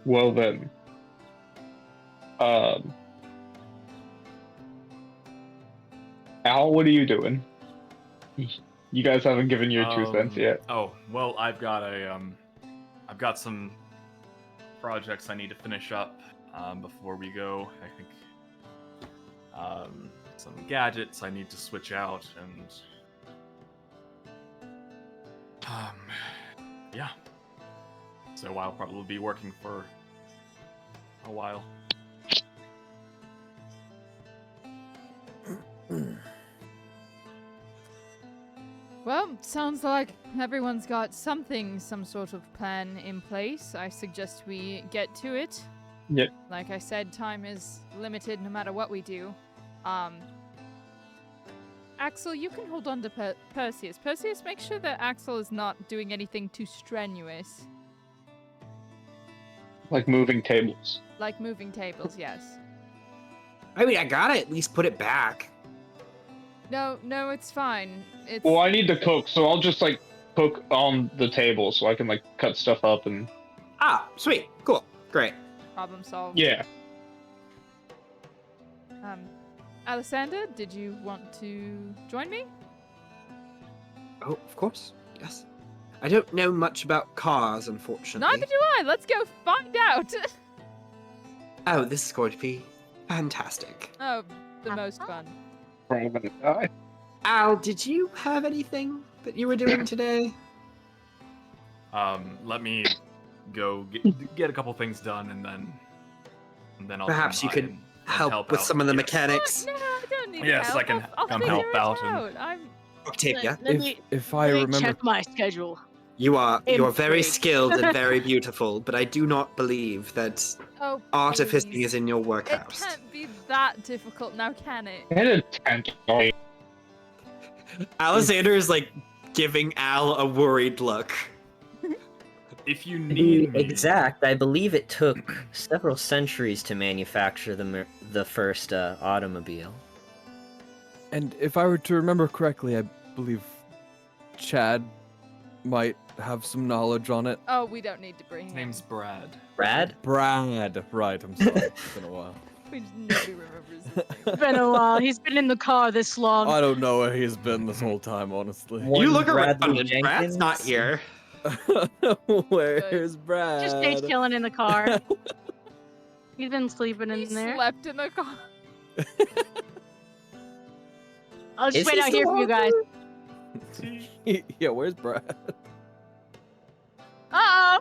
Well then. Al, what are you doing? You guys haven't given your 2 cents yet. Oh, well, I've got some projects I need to finish up before we go. I think some gadgets I need to switch out, and yeah. So I'll probably be working for a while. Well, sounds like everyone's got some sort of plan in place. I suggest we get to it. Yep. Like I said, time is limited no matter what we do. Axel, you can hold on to Perseus. Perseus, make sure that Axel is not doing anything too strenuous. Like moving tables. Like moving tables, yes. I mean, I gotta at least put it back. No, it's fine. It's Well, I need to cook, so I'll just like cook on the table so I can like cut stuff up and. Ah, sweet, cool, great. Problem solved. Yeah. Alessandra, did you want to join me? Oh, of course. Yes. I don't know much about cars, unfortunately. Neither do I. Let's go find out. Oh, this is going to be fantastic. Oh, the most fun. Probably gonna die. Al, did you have anything that you were doing today? Let me go get a couple things done, and then I'll Perhaps come you by could and help with out. some of the Yes. mechanics. No, I don't need Yes, help. I can I'll come figure help it out and- out. I'm Octavia, Let me If I remember, check my schedule. you're very Infreak. skilled and very beautiful, but I do not believe that oh artificing please. is in your It workhouse. can't be that difficult now, can it? I had a tent. Alexander is like giving Al a worried look. If you To be need me, exact, I believe it took several centuries to manufacture the first automobile. and if I were to remember correctly, I believe Chad might have some knowledge on it. Oh, we don't need to bring his him. name's Brad. Brad? Brad, right? I'm sorry. It's been a while. Nobody remembers his name. It's been a while. He's been in the car this long. I don't know where he's been this whole time, honestly. One You look around Bradley and Brad's not Jenkins? here. Where's Brad? Just stay chilling in the car. He's been sleeping He in there. slept in the car. I'll just Is wait he out here still for you guys. Yeah, where's Brad? Uh-oh!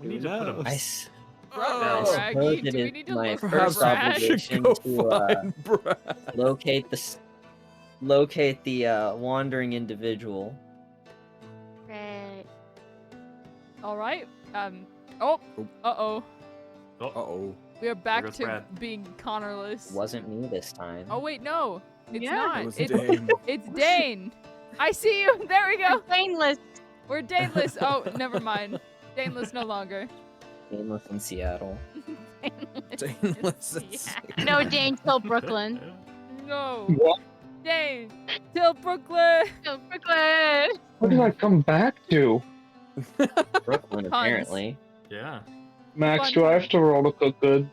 We need to put knows? him. I s- Bro, I Oh. Raggy, suppose do it we is need to my look for Perhaps first Brad? I should obligation go to find Brad. locate the wandering individual. Right. All right. Oh. Oh. Uh-oh. Uh-oh. We are back goes to Brad. being Connorless. Wasn't me this time. Oh wait, no. It's Yeah. not. It was it's Dane. it's Dane. I see you. There we go. Painless. We're Daneless. Oh, never mind. Daneless no longer. Nameless in Seattle. Daneless. Yeah. No, Dane, till Brooklyn. No. What? Dane. Till Brooklyn. Till Brooklyn! What did I come back to? Brooklyn, Puns. apparently. Yeah. Max, Fun do I time. have to roll to cook good?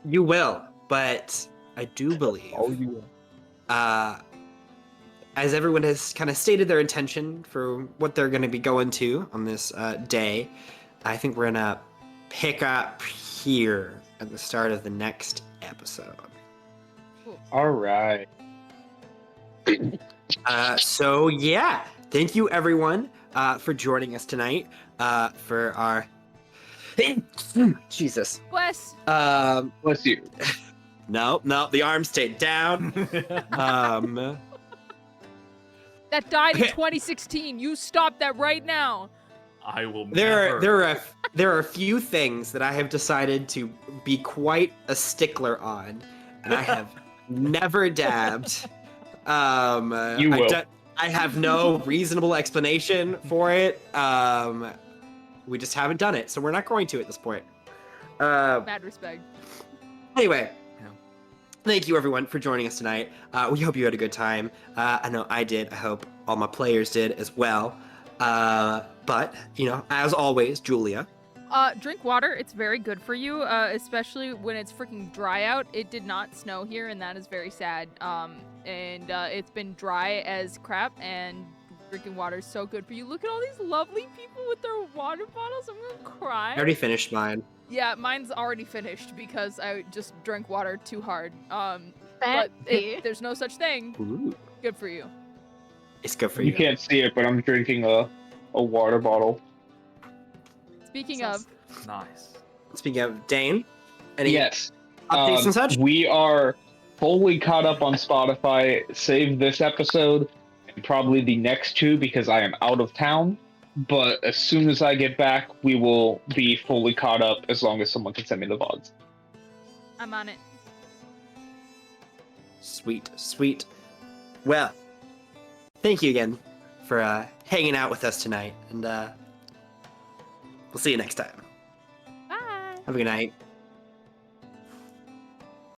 You will, but I do believe, you. as everyone has kind of stated their intention for what they're going to be going to on this day, I think we're going to pick up here at the start of the next episode. All right. So yeah, thank you everyone for joining us tonight for our Jesus. Bless. Bless you. No, the arm stayed down. That died in Okay. 2016. You stop that right now. I will there never. are a few things that I have decided to be quite a stickler on, and I have never dabbed. You will. I have no reasonable explanation for it. We just haven't done it, so we're not going to at this point. Mad respect. Anyway, Yeah. thank you everyone for joining us tonight. We hope you had a good time. I know I did. I hope all my players did as well. But, as always, Julia. Drink water. It's very good for you, especially when it's freaking dry out. It did not snow here, and that is very sad. And it's been dry as crap, and drinking water is so good for you. Look at all these lovely people with their water bottles. I'm gonna cry. I already finished mine. Yeah, mine's already finished because I just drank water too hard. But Fancy. there's no such thing. Ooh, Good for you. it's good for You you. can't see it, but I'm drinking a water bottle. Speaking of, Nice. Speaking of Dane, any Yes. updates and such? We are fully caught up on Spotify. Save this episode and probably the next two because I am out of town. But as soon as I get back, we will be fully caught up as long as someone can send me the VODs. I'm on it. Sweet. Well, thank you again for hanging out with us tonight, and we'll see you next time. Bye. Have a good night.